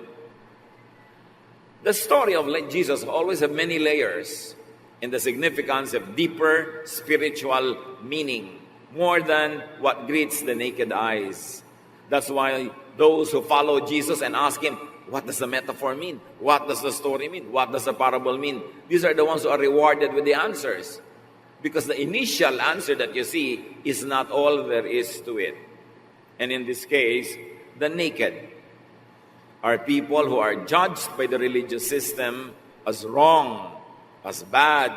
The story of Jesus always have many layers in the significance of deeper spiritual meaning, more than what greets the naked eyes. That's why those who follow Jesus and ask him, what does the metaphor mean? What does the story mean? What does the parable mean? These are the ones who are rewarded with the answers. Because the initial answer that you see is not all there is to it. And in this case, the naked are people who are judged by the religious system as wrong, as bad,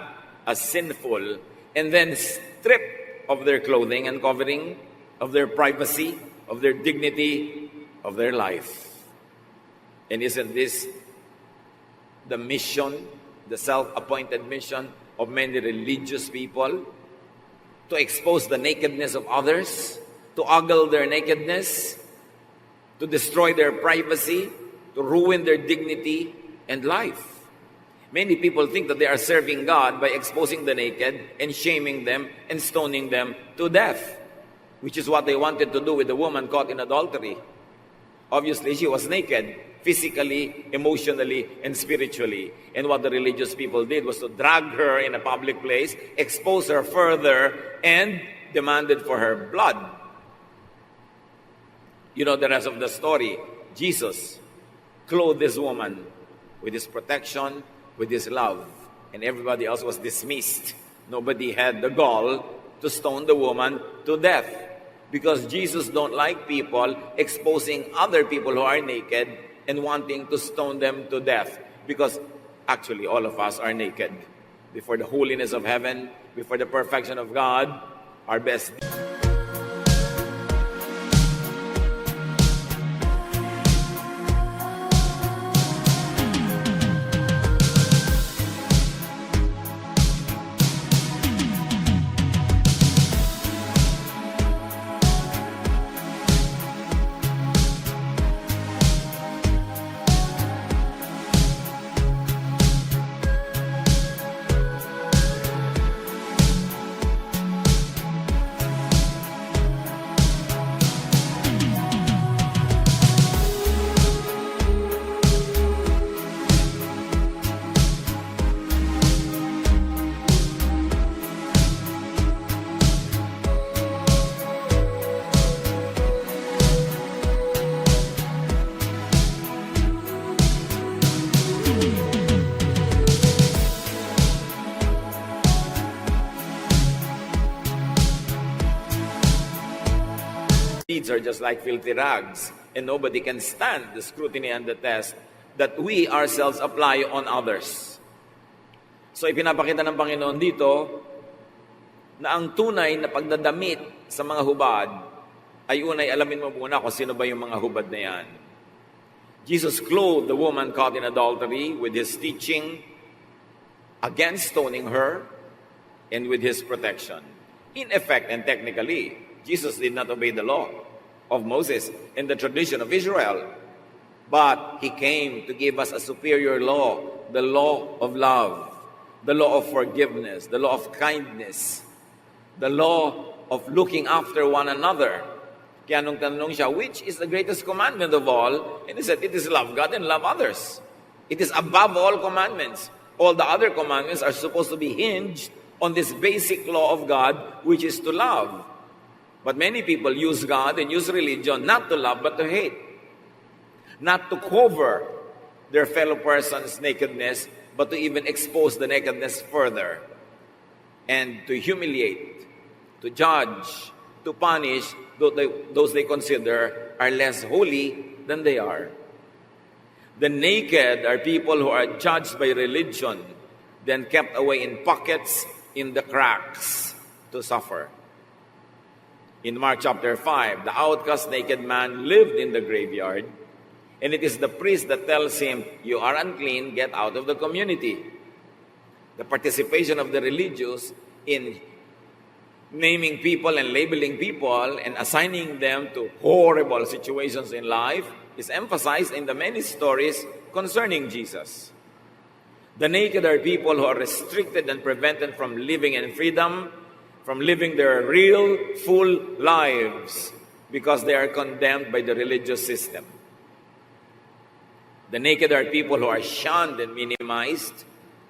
as sinful, and then stripped of their clothing and covering, of their privacy, of their dignity, of their life. And isn't this the mission, the self-appointed mission of many religious people? To expose the nakedness of others, to ogle their nakedness, to destroy their privacy, to ruin their dignity and life. Many people think that they are serving God by exposing the naked and shaming them and stoning them to death, which is what they wanted to do with the woman caught in adultery. Obviously, she was naked, physically, emotionally, and spiritually. And what the religious people did was to drag her in a public place, expose her further, and demanded for her blood. You know the rest of the story. Jesus clothed this woman with his protection, with his love, and everybody else was dismissed. Nobody had the gall to stone the woman to death. Because Jesus don't like people exposing other people who are naked and wanting to stone them to death. Because actually all of us are naked. Before the holiness of heaven, before the perfection of God, our best deeds are just like filthy rags, and nobody can stand the scrutiny and the test that we ourselves apply on others. So ipinapakita ng Panginoon dito na ang tunay na pagdadamit sa mga hubad ay unay alamin mo muna kung sino ba yung mga hubad na yan. Jesus clothed the woman caught in adultery with his teaching against stoning her and with his protection. In effect and technically, Jesus did not obey the law of Moses and the tradition of Israel, but he came to give us a superior law, the law of love, the law of forgiveness, the law of kindness, the law of looking after one another. Kaya nung tanong siya, which is the greatest commandment of all? And he said, it is love God and love others. It is above all commandments. All the other commandments are supposed to be hinged on this basic law of God, which is to love. But many people use God and use religion not to love but to hate. Not to cover their fellow person's nakedness, but to even expose the nakedness further. And to humiliate, to judge, to punish those they consider are less holy than they are. The naked are people who are judged by religion, then kept away in pockets, in the cracks, to suffer. In Mark chapter 5, the outcast naked man lived in the graveyard, and it is the priest that tells him, you are unclean, get out of the community. The participation of the religious in naming people and labeling people and assigning them to horrible situations in life is emphasized in the many stories concerning Jesus. The naked are people who are restricted and prevented from living in freedom, from living their real, full lives because they are condemned by the religious system. The naked are people who are shunned and minimized,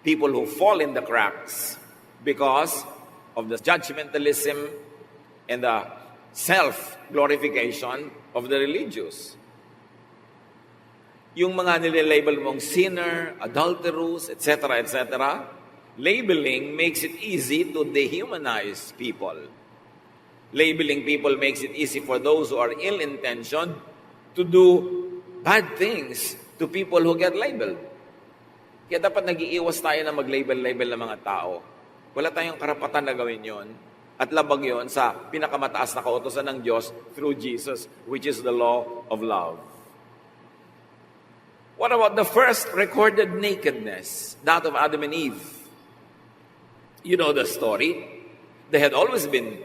people who fall in the cracks because of the judgmentalism and the self-glorification of the religious. Yung mga nililabel mong sinner, adulterous, etc., etc., labeling makes it easy to dehumanize people. Labeling people makes it easy for those who are ill-intentioned to do bad things to people who get labeled. Kaya dapat nag-iiwas tayo na mag-label-label ng mga tao. Wala tayong karapatan na gawin yon. At labag yon sa pinakamataas na kautosan ng Diyos through Jesus, which is the law of love. What about the first recorded nakedness, that of Adam and Eve? You know the story. They had always been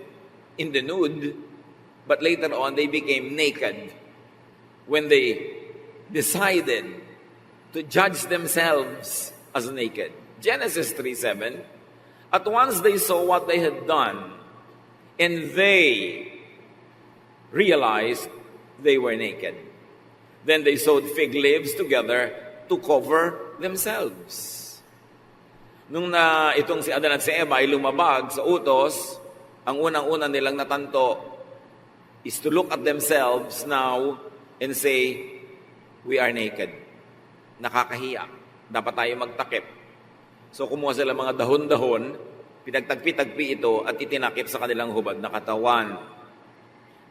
in the nude, but later on they became naked when they decided to judge themselves as naked. Genesis 3:7. At once they saw what they had done, and they realized they were naked. Then they sewed fig leaves together to cover themselves. Nung itong si Adan at si Eva ay lumabag sa utos, ang unang-unang nilang natanto is to look at themselves now and say, we are naked. Nakakahiya. Dapat tayo magtakip. So kumuha sila mga dahon-dahon, pinagtagpi-tagpi ito at itinakip sa kanilang hubad na katawan.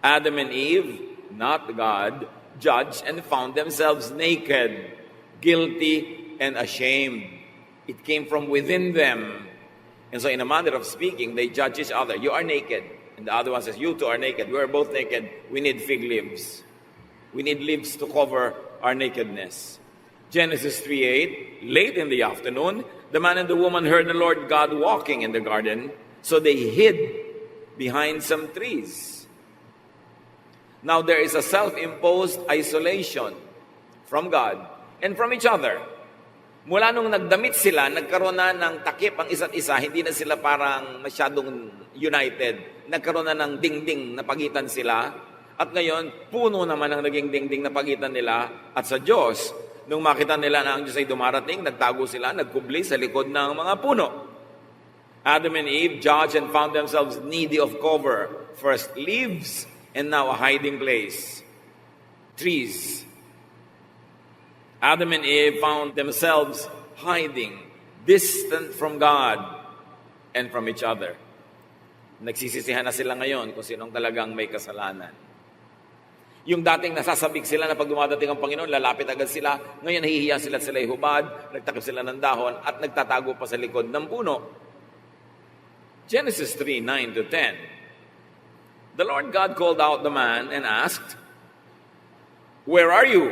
Adam and Eve, not God, judged and found themselves naked, guilty, and ashamed. It came from within them. And so in a manner of speaking, they judge each other. You are naked. And the other one says, you two are naked. We are both naked. We need fig leaves. We need leaves to cover our nakedness. Genesis 3:8, late in the afternoon, the man and the woman heard the Lord God walking in the garden, so they hid behind some trees. Now there is a self-imposed isolation from God and from each other. Mula nung nagdamit sila, nagkaroon na ng takip ang isa't isa, hindi na sila parang masyadong united. Nagkaroon na ng dingding na pagitan sila. At ngayon, puno naman ang naging dingding na pagitan nila at sa Diyos. Nung makita nila na ang Diyos ay dumarating, nagtago sila, nagkubli sa likod ng mga puno. Adam and Eve judged and found themselves needy of cover. First leaves, and now a hiding place. Trees. Adam and Eve found themselves hiding, distant from God and from each other. Nagsisisihan na sila ngayon kung sinong talagang may kasalanan. Yung dating nasasabik sila na pag dumadating ang Panginoon, lalapit agad sila. Ngayon nahihiya sila at sila'y hubad, nagtakip sila ng dahon at nagtatago pa sa likod ng puno. Genesis 3:9 to 10. The Lord God called out the man and asked, "Where are you?"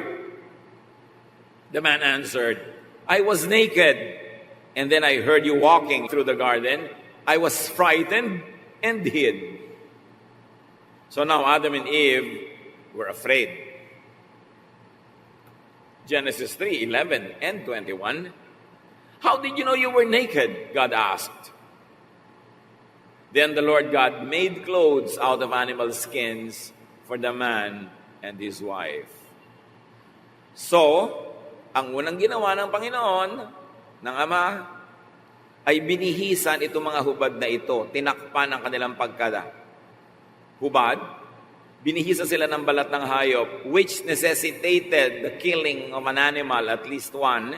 The man answered, "I was naked, and then I heard you walking through the garden. I was frightened and hid." So now Adam and Eve were afraid. Genesis 3:11 and 21. "How did you know you were naked?" God asked. Then the Lord God made clothes out of animal skins for the man and his wife. So, ang unang ginawa ng Panginoon, ng Ama, ay binihisan itong mga hubad na ito, tinakpan ang kanilang hubad, binihisa sila ng balat ng hayop, which necessitated the killing of an animal, at least one,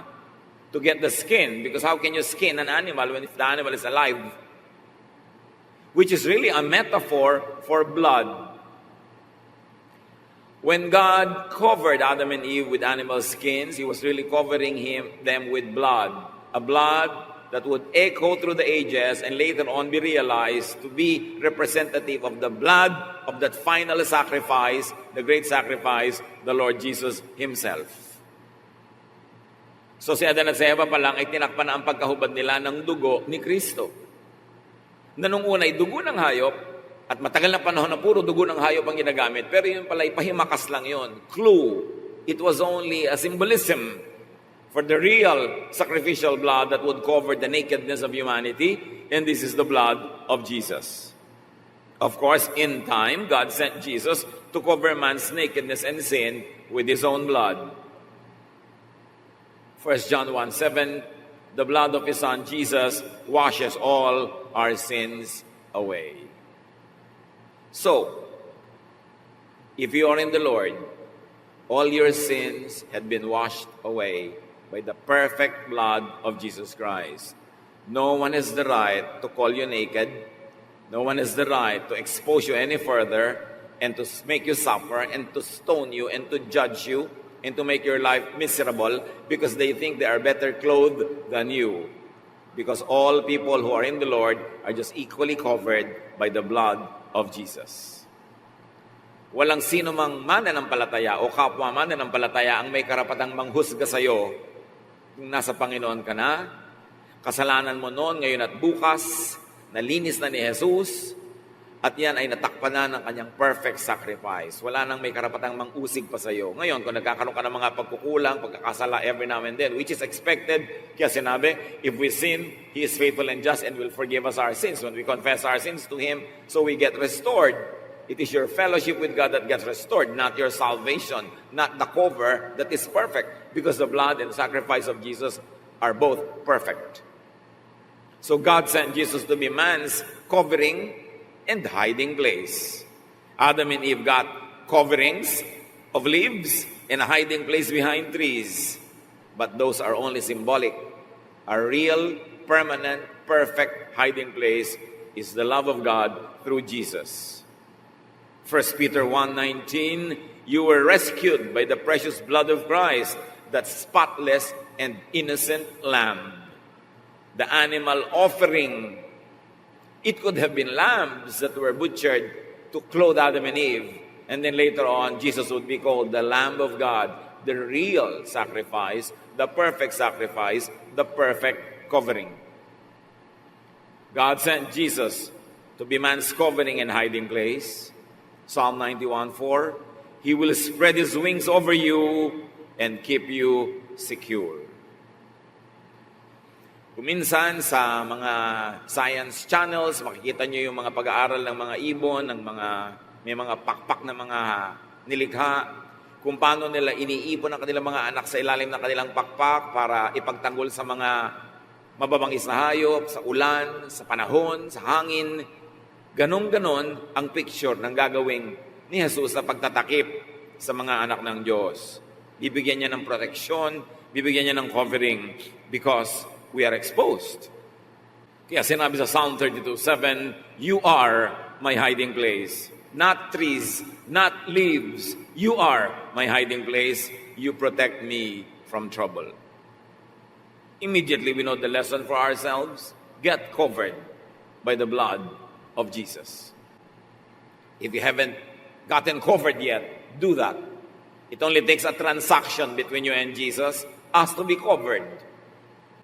to get the skin. Because how can you skin an animal when if the animal is alive? Which is really a metaphor for blood. When God covered Adam and Eve with animal skins, He was really covering them with blood. A blood that would echo through the ages and later on be realized to be representative of the blood of that final sacrifice, the great sacrifice, the Lord Jesus Himself. So si Adan at si Eva pa lang ay tinakpan na ang pagkahubad nila ng dugo ni Kristo. Na nung una ay dugo ng hayop, at matagal na panahon na puro dugo ng hayop ang ginagamit, pero yun pala ay pahimakas lang yun. Clue, it was only a symbolism for the real sacrificial blood that would cover the nakedness of humanity, and this is the blood of Jesus. Of course, in time, God sent Jesus to cover man's nakedness and sin with His own blood. 1 John 1:7, the blood of His Son Jesus washes all our sins away. So, if you are in the Lord, all your sins have been washed away by the perfect blood of Jesus Christ. No one has the right to call you naked. No one has the right to expose you any further and to make you suffer and to stone you and to judge you and to make your life miserable because they think they are better clothed than you. Because all people who are in the Lord are just equally covered by the blood of Jesus. Walang sino mang mananampalataya o kapwa mananampalataya ang may karapatang manghusga sa iyo kung nasa Panginoon ka na. Kasalanan mo noon, ngayon at bukas, nalinis na ni Jesus, at yan ay natakpan na ng kanyang perfect sacrifice. Wala nang may karapatang mangusig pa sa iyo. Ngayon, kung nagkakaroon ka ng mga pagkukulang, pagkakasala every now and then, which is expected, kaya sinabi, if we sin, He is faithful and just and will forgive us our sins. When we confess our sins to Him, so we get restored. It is your fellowship with God that gets restored, not your salvation, not the cover that is perfect, because the blood and sacrifice of Jesus are both perfect. So God sent Jesus to be man's covering and hiding place. Adam and Eve got coverings of leaves and a hiding place behind trees. But those are only symbolic. A real, permanent, perfect hiding place is the love of God through Jesus. 1 Peter 1:19, you were rescued by the precious blood of Christ, that spotless and innocent lamb. The animal offering, it could have been lambs that were butchered to clothe Adam and Eve. And then later on, Jesus would be called the Lamb of God, the real sacrifice, the perfect sacrifice, the perfect covering. God sent Jesus to be man's covering and hiding place. Psalm 91:4, He will spread His wings over you and keep you secure. Kuminsan sa mga science channels, makikita nyo yung mga pag-aaral ng mga ibon, may mga pakpak na mga nilikha, kung paano nila iniipon ang kanilang mga anak sa ilalim ng kanilang pakpak para ipagtanggol sa mga mababangis na hayop, sa ulan, sa panahon, sa hangin. Ganon-ganon ang picture ng gagawing ni Jesus sa pagtatakip sa mga anak ng Diyos. Bibigyan niya ng proteksyon, bibigyan niya ng covering because we are exposed. Kaya sinabi sa Psalm 32:7, you are my hiding place. not trees, not leaves. You are my hiding place. You protect me from trouble. Immediately we know the lesson for ourselves. Get covered by the blood of Jesus. If you haven't gotten covered yet, do that. It only takes a transaction between you and Jesus, us to be covered.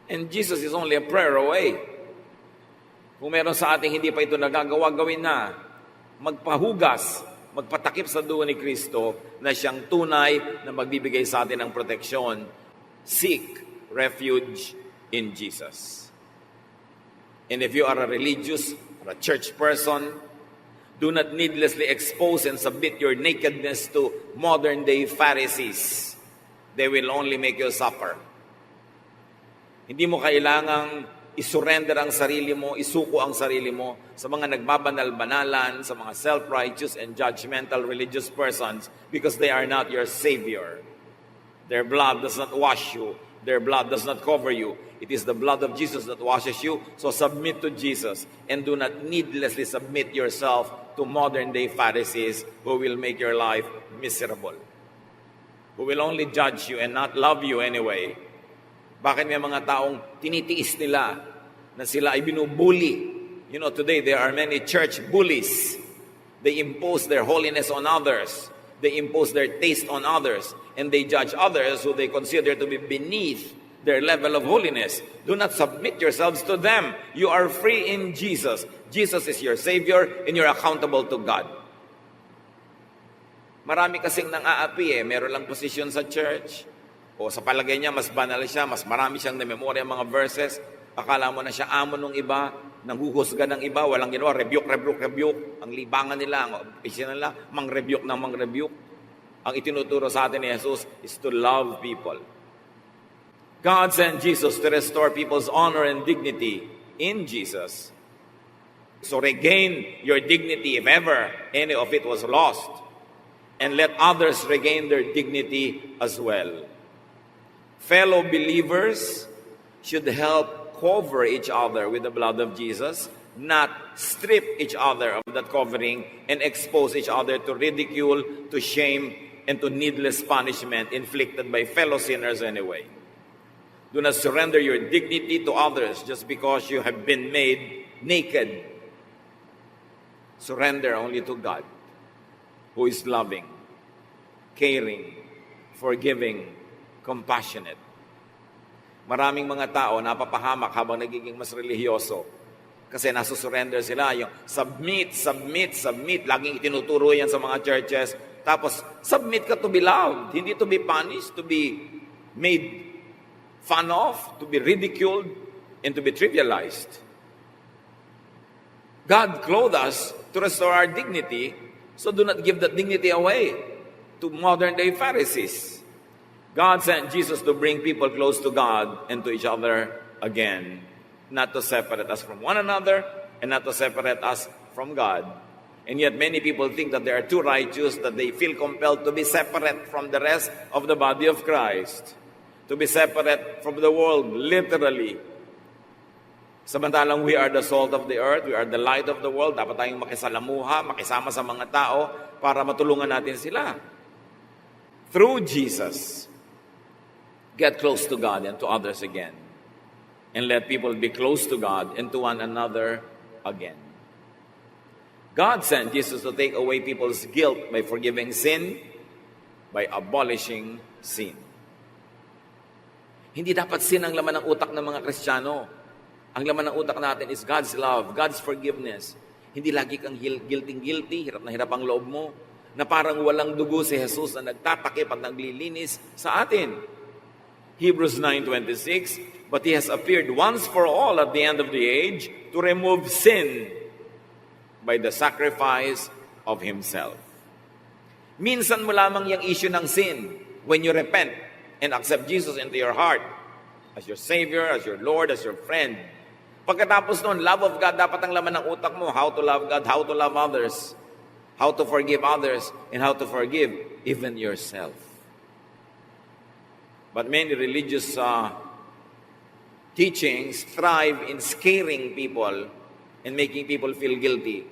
And Jesus is only a prayer away. Kung meron sa ating hindi pa ito nagagawa, gawin na. Magpahugas, magpatakip sa dugo ni Kristo na siyang tunay na magbibigay sa atin ng proteksyon. Seek refuge in Jesus. And if you are a religious or a church person, do not needlessly expose and submit your nakedness to modern-day Pharisees. They will only make you suffer. Hindi mo kailangang isurrender ang sarili mo, isuko ang sarili mo sa mga nagbabanal-banalan, sa mga self-righteous and judgmental religious persons because they are not your Savior. Their blood does not wash you. Their blood does not cover you. It is the blood of Jesus that washes you. So submit to Jesus and do not needlessly submit yourself to modern-day Pharisees who will make your life miserable, who will only judge you and not love you anyway. Bakit may mga taong tinitiis nila na sila ay binubuli? You know, today there are many church bullies. They impose their holiness on others. They impose their taste on others. And they judge others who they consider to be beneath their level of holiness. Do not submit yourselves to them. You are free in Jesus. Jesus is your Savior and you're accountable to God. Marami kasing nang-aapi meron lang posisyon sa church. O sa palagay niya, mas banal siya, mas marami siyang na-memorya mga verses. Akala mo na siya amo ng iba, nanghuhusga ng iba, walang ginawa, rebuke. Ang libangan nila, ang opisyon nila, mang-rebuke. Ang itinuturo sa atin ni Jesus is to love people. God sent Jesus to restore people's honor and dignity in Jesus. So regain your dignity if ever any of it was lost. And let others regain their dignity as well. Fellow believers should help cover each other with the blood of Jesus, not strip each other of that covering and expose each other to ridicule, to shame, and to needless punishment inflicted by fellow sinners anyway. Do not surrender your dignity to others just because you have been made naked. Surrender only to God, who is loving, caring, forgiving, compassionate. Maraming mga tao napapahamak habang nagiging mas relihiyoso kasi nasusurrender sila. Yung submit. Laging itinuturo yan sa mga churches. Tapos, submit ka to be loved, hindi to be punished, to be made fun of, to be ridiculed, and to be trivialized. God clothed us to restore our dignity, so do not give that dignity away to modern-day Pharisees. God sent Jesus to bring people close to God and to each other again, not to separate us from one another and not to separate us from God. And yet many people think that they are too righteous, that they feel compelled to be separate from the rest of the body of Christ, to be separate from the world, literally. Samantalang we are the salt of the earth, we are the light of the world, dapat tayong makisalamuha, makisama sa mga tao para matulungan natin sila. Through Jesus, get close to God and to others again. And let people be close to God and to one another again. God sent Jesus to take away people's guilt by forgiving sin, by abolishing sin. Hindi dapat sin ang laman ng utak ng mga Kristiyano. Ang laman ng utak natin is God's love, God's forgiveness. Hindi lagi kang guilty, hirap na hirap ang loob mo, na parang walang dugo si Jesus na nagtatakip at naglilinis sa atin. Hebrews 9:26, but He has appeared once for all at the end of the age to remove sin by the sacrifice of Himself. Minsan mo lamang yung issue ng sin when you repent and accept Jesus into your heart as your Savior, as your Lord, as your friend. Pagkatapos nun, love of God dapat ang laman ng utak mo. How to love God, how to love others, how to forgive others, and how to forgive even yourself. But many religious teachings thrive in scaring people and making people feel guilty.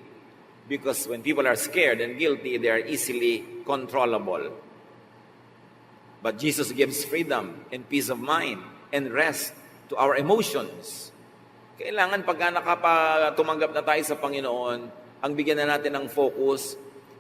Because when people are scared and guilty, they are easily controllable. But Jesus gives freedom and peace of mind and rest to our emotions. Kailangan pagka tumanggap na tayo sa Panginoon, ang bigyan na natin ng focus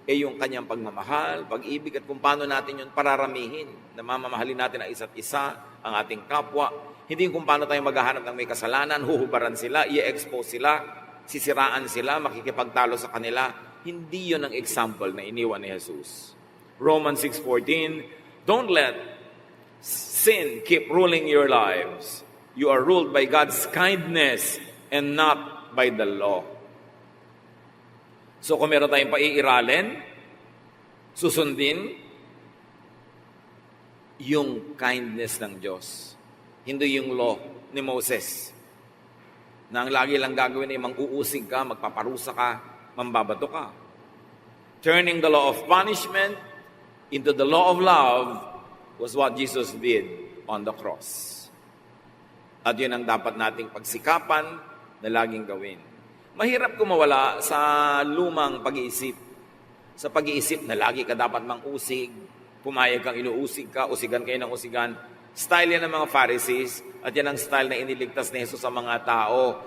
ay yung kanyang pagmamahal, pag-ibig, at kung paano natin yun pararamihin. Namamahalin natin ang isa't isa, ang ating kapwa. Hindi kung paano tayo maghahanap ng may kasalanan, huhubaran sila, i-expose sila, sisiraan sila, makikipagtalo sa kanila. Hindi yun ang example na iniwan ni Jesus. Romans 6:14, don't let sin keep ruling your lives. You are ruled by God's kindness and not by the law. So kung meron tayong paiiralin, susundin yung kindness ng Diyos. Hindi yung law ni Moses. Na ang lagi lang gagawin ay mang-uusig ka, magpaparusa ka, mambabato ka. Turning the law of punishment into the law of love was what Jesus did on the cross. At yun ang dapat nating pagsikapan na laging gawin. Mahirap kumawala sa lumang pag-iisip. Sa pag-iisip na lagi ka dapat mang-usig, pumayag kang inuusig ka, usigan kayo ng usigan. Style yan ng mga Pharisees at yan ang style na iniligtas ni Jesus sa mga tao.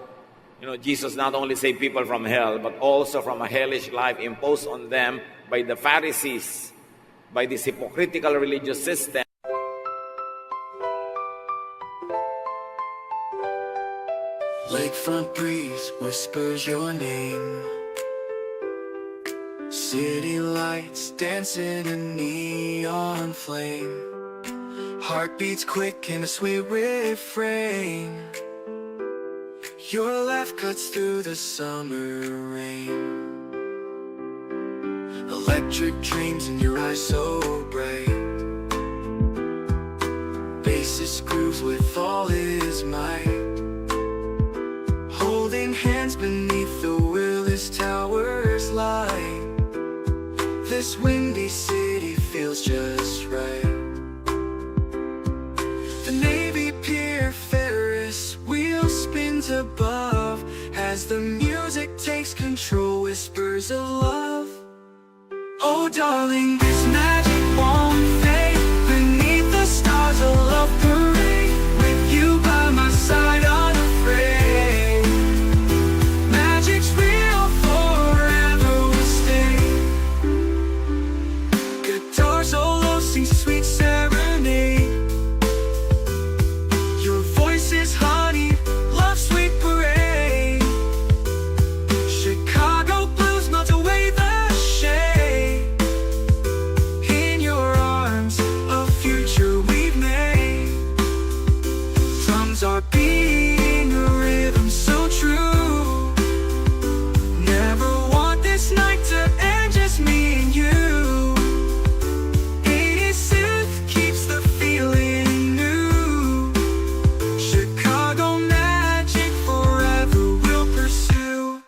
Jesus not only saved people from hell, but also from a hellish life imposed on them by the Pharisees, by this hypocritical religious system. Lakefront breeze whispers your name. City lights dancing in neon flame. Heartbeats quick in a sweet refrain. Your laugh cuts through the summer rain. Electric dreams in your eyes so bright. Bassist grooves with all his might. Holding hands beneath the Willis Towers light. This windy city feels just right. The Navy Pier Ferris wheel spins above as the music takes control, whispers of love. Oh darling, this magic won't fade. Beneath the stars a love parade. With you by my side unafraid. Magic's real, forever will stay. Guitar solo sings sweet serenade. Your voice is honey, love sweet parade. Chicago blues melt away the shade. In your arms, a future we've made. Drums are beating a rhythm so true. Never want this night to end, just me and you. 80s synth keeps the feeling new. Chicago magic forever will pursue.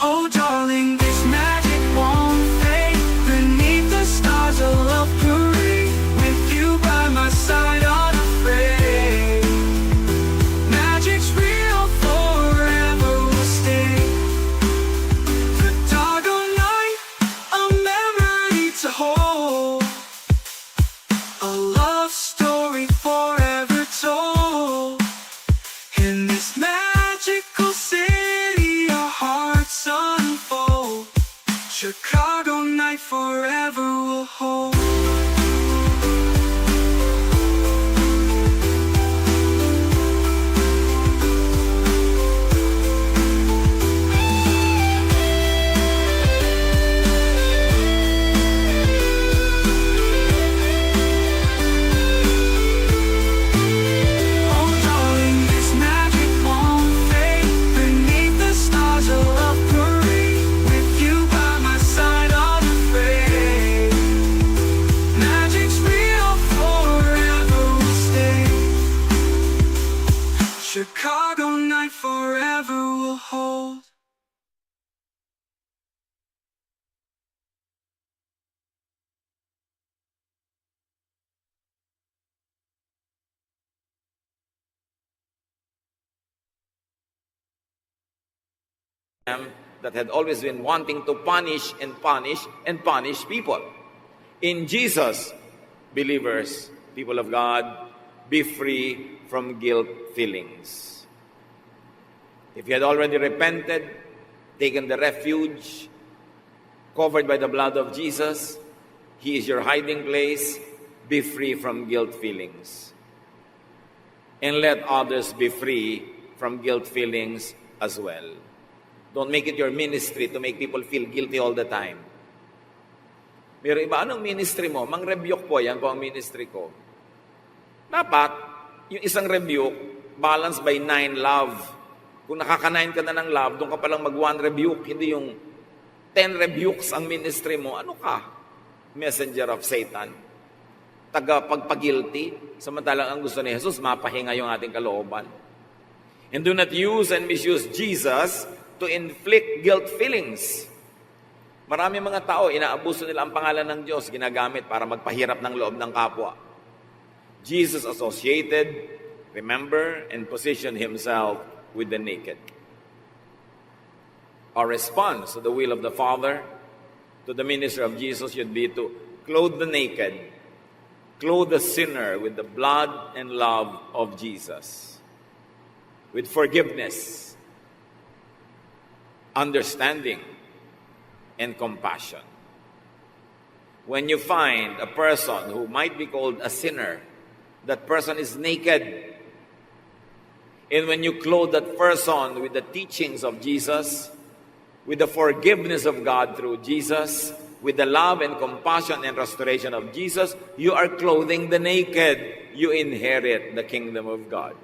Oh darling, this magic won't fade. Beneath the stars a love parade. With you by my side unafraid. Magic's real, forever will stay. The doggone night, a memory to hold. A love story forever told. In this magical city, our hearts unfold. Chicago night forever will hold. Oh darling, this magic won't fade. Beneath the stars a love parade. With you by my side unafraid. Magic's real, forever will stay. Chicago night forever will hold. that had always been wanting to punish and punish and punish people. In Jesus, believers, people of God, be free from guilt feelings. If you had already repented, taken the refuge, covered by the blood of Jesus, He is your hiding place, be free from guilt feelings. And let others be free from guilt feelings as well. Don't make it your ministry to make people feel guilty all the time. Pero iba, anong ministry mo? Mang-rebuke po, yan po ang ministry ko. Dapat, yung isang rebuke, balanced by 9 love. Kung nakaka-9 ka na ng love, doon ka palang mag-1 rebuke, hindi yung 10 rebukes ang ministry mo. Ano ka? Messenger of Satan. Taga-pagpagilty. Samantalang ang gusto ni Jesus, mapahinga yung ating kalooban. And do not use and misuse Jesus to inflict guilt feelings. Marami mga tao, inaabuso nila ang pangalan ng Diyos, ginagamit para magpahirap ng loob ng kapwa. Jesus associated, remember, and positioned Himself with the naked. Our response to the will of the Father, to the ministry of Jesus, should be to clothe the naked, clothe the sinner with the blood and love of Jesus, with forgiveness, understanding, and compassion. When you find a person who might be called a sinner, that person is naked. And when you clothe that person with the teachings of Jesus, with the forgiveness of God through Jesus, with the love and compassion and restoration of Jesus, you are clothing the naked. You inherit the kingdom of God.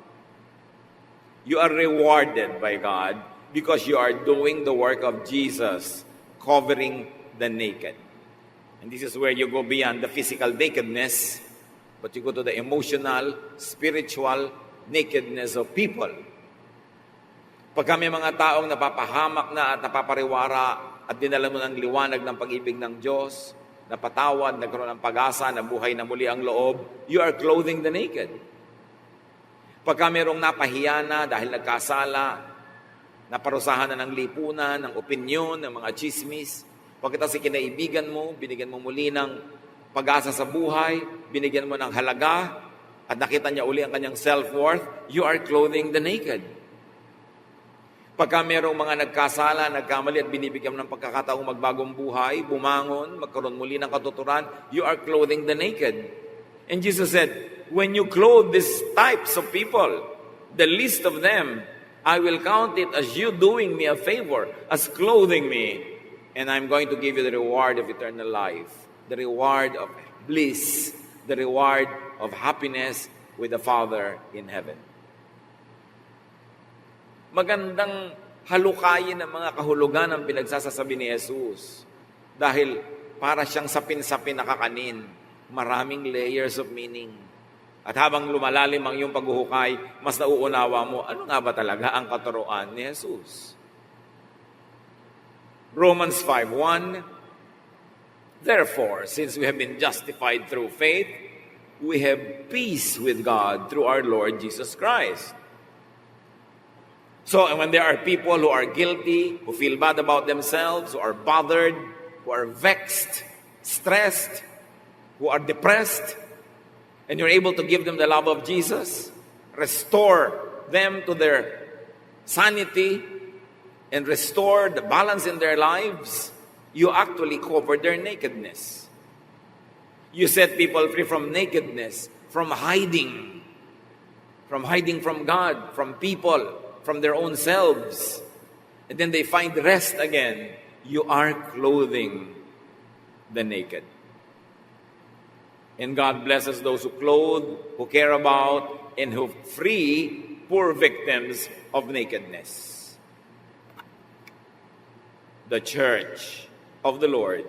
You are rewarded by God because you are doing the work of Jesus, covering the naked. And this is where you go beyond the physical nakedness, but you go to the emotional, spiritual nakedness of people. Pag kami mga taong napapahamak na at napapariwara at dinala mo ng liwanag ng pag-ibig ng Diyos, napatawad, nagkaroon ng pag-asa, nabuhay na muli ang loob, you are clothing the naked. Pagka mayroong napahiya na dahil nagkasala, naparusahan na ng lipunan, ng opinyon, ng mga chismis, pagkatapos kinaibigan mo, binigyan mo muli ng pag-asa sa buhay, binigyan mo ng halaga, at nakita niya uli ang kanyang self-worth, you are clothing the naked. Pagka mayroong mga nagkasala, nagkamali at binibigyan mo ng pagkakataong magbagong buhay, bumangon, magkaroon muli ng katuturan, you are clothing the naked. And Jesus said, when you clothe these types of people, the least of them, I will count it as you doing me a favor, as clothing me, and I'm going to give you the reward of eternal life, the reward of bliss, the reward of happiness with the Father in heaven. Magandang halukayin ng mga kahulugan ang pinagsasasabi ni Jesus. Dahil para siyang sapin-sapin na kakanin, maraming layers of meaning. At habang lumalalim ang iyong paghuhukay, mas nauunawa mo, ano nga ba talaga ang katuruan ni Jesus? Romans 5:1, therefore, since we have been justified through faith, we have peace with God through our Lord Jesus Christ. So, when there are people who are guilty, who feel bad about themselves, who are bothered, who are vexed, stressed, who are depressed, and you're able to give them the love of Jesus, restore them to their sanity, and restore the balance in their lives, you actually cover their nakedness. You set people free from nakedness, from hiding from God, from people, from their own selves. And then they find rest again. You are clothing the naked. And God blesses those who clothe, who care about, and who free poor victims of nakedness. The church of the Lord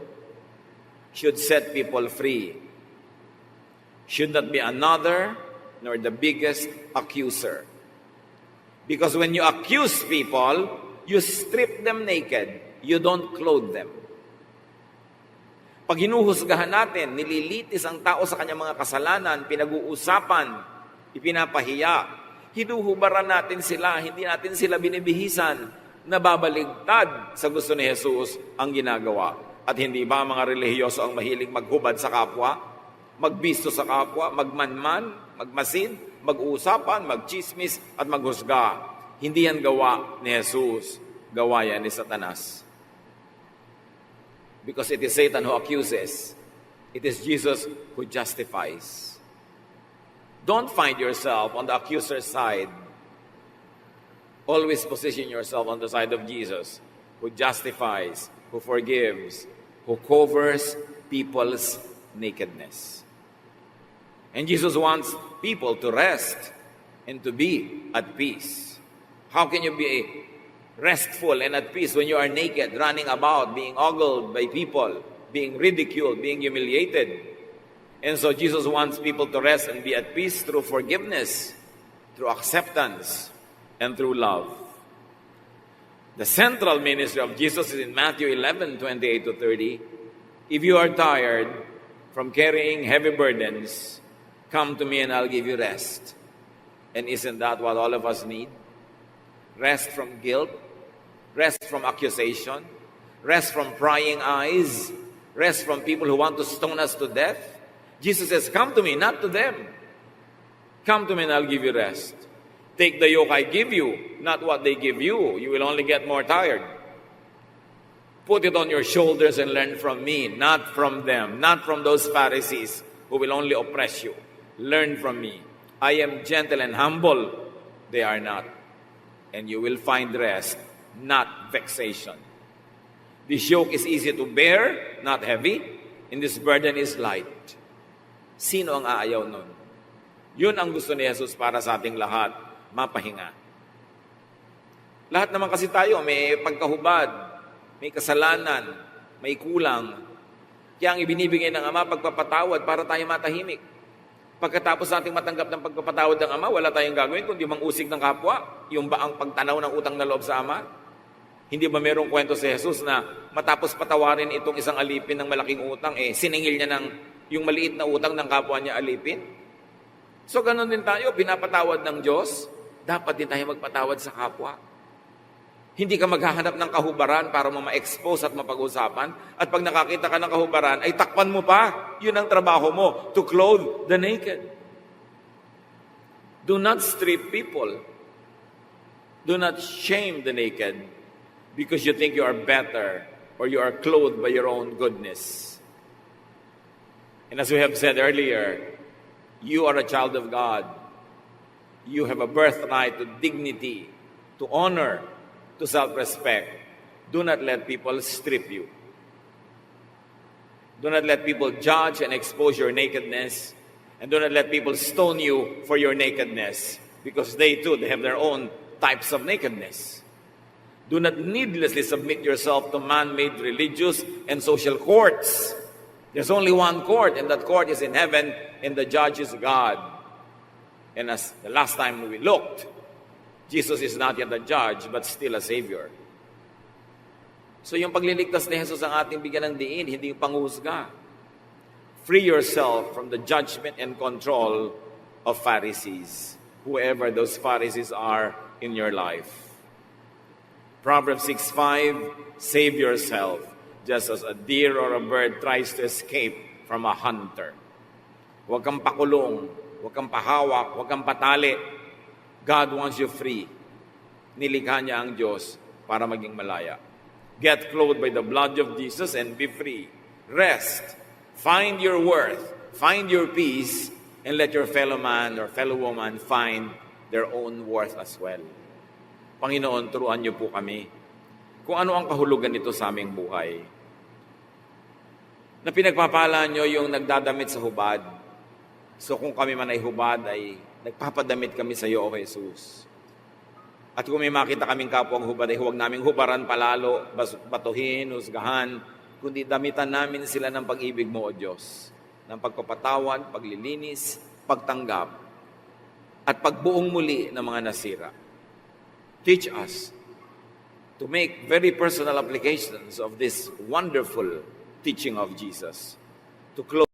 should set people free. Should not be another, nor the biggest accuser. Because when you accuse people, you strip them naked. You don't clothe them. Pag hinuhusgahan natin, nililitis ang tao sa kanyang mga kasalanan, pinag-uusapan, ipinapahiya, hinuhubaran natin sila, hindi natin sila binibihisan, nababaligtad sa gusto ni Jesus ang ginagawa. At hindi ba mga relihiyoso ang mahilig maghubad sa kapwa, magbisto sa kapwa, magmanman, magmasid, mag-uusapan, magchismis, at maghusga? Hindi yan gawa ni Jesus, gawa yan ni Satanas. Because it is Satan who accuses. It is Jesus who justifies. Don't find yourself on the accuser's side. Always position yourself on the side of Jesus, who justifies, who forgives, who covers people's nakedness. And Jesus wants people to rest and to be at peace. How can you be restful and at peace when you are naked, running about, being ogled by people, being ridiculed, being humiliated? And so Jesus wants people to rest and be at peace through forgiveness, through acceptance, and through love. The central ministry of Jesus is in Matthew 11:28-30. If you are tired from carrying heavy burdens, come to me and I'll give you rest. And isn't that what all of us need? Rest from guilt, rest from accusation, rest from prying eyes, rest from people who want to stone us to death. Jesus says, come to me, not to them. Come to me and I'll give you rest. Take the yoke I give you, not what they give you. You will only get more tired. Put it on your shoulders and learn from me, not from them, not from those Pharisees who will only oppress you. Learn from me. I am gentle and humble. They are not. And you will find rest, not vexation. This yoke is easy to bear, not heavy, and this burden is light. Sino ang aayaw nun? Yun ang gusto ni Jesus para sa ating lahat, mapahinga. Lahat naman kasi tayo may pagkahubad, may kasalanan, may kulang. Kaya ang ibinibigay ng Ama, pagpapatawad para tayo matahimik. Pagkatapos nating matanggap ng pagpapatawad ng Ama, wala tayong gagawin kundi mangusig ng kapwa. Yung ba ang pagtanaw ng utang na loob sa Ama? Hindi ba merong kwento si Jesus na matapos patawarin itong isang alipin ng malaking utang, siningil niya ng yung maliit na utang ng kapwa niya alipin? So ganun din tayo, pinapatawad ng Diyos, dapat din tayo magpatawad sa kapwa. Hindi ka maghahanap ng kahubaran para mo ma-expose at mapag-usapan. At pag nakakita ka ng kahubaran, ay takpan mo pa. Yun ang trabaho mo, to clothe the naked. Do not strip people. Do not shame the naked because you think you are better or you are clothed by your own goodness. And as we have said earlier, you are a child of God. You have a birthright to dignity, to honor, to self-respect. Do not let people strip you. Do not let people judge and expose your nakedness. And do not let people stone you for your nakedness. Because they too, they have their own types of nakedness. Do not needlessly submit yourself to man-made religious and social courts. There's only one court, and that court is in heaven, and the judge is God. And as the last time we looked, Jesus is not yet a judge, but still a Savior. So yung pagliligtas ni Jesus ang ating bigyan ng diin, hindi yung panghusga. Free yourself from the judgment and control of Pharisees, whoever those Pharisees are in your life. Proverbs 6:5, save yourself, just as a deer or a bird tries to escape from a hunter. Huwag kang pakulong, huwag kang pahawak, huwag kang patali. God wants you free. Nilikha niya ang Diyos para maging malaya. Get clothed by the blood of Jesus and be free. Rest. Find your worth. Find your peace. And let your fellow man or fellow woman find their own worth as well. Panginoon, turuan niyo po kami kung ano ang kahulugan nito sa aming buhay. Na pinagpapala niyo yung nagdadamit sa hubad. So kung kami man ay hubad, ay nagpapadamit kami sa iyo, O Jesus. At kung may makita kaming kapwang hubad, ay huwag naming hubaran palalo, batuhin, husgahan, kundi damitan namin sila ng pag-ibig mo, O Diyos. Ng pagpapatawad, paglilinis, pagtanggap, at pagbuong muli ng mga nasira. Teach us to make very personal applications of this wonderful teaching of Jesus. To close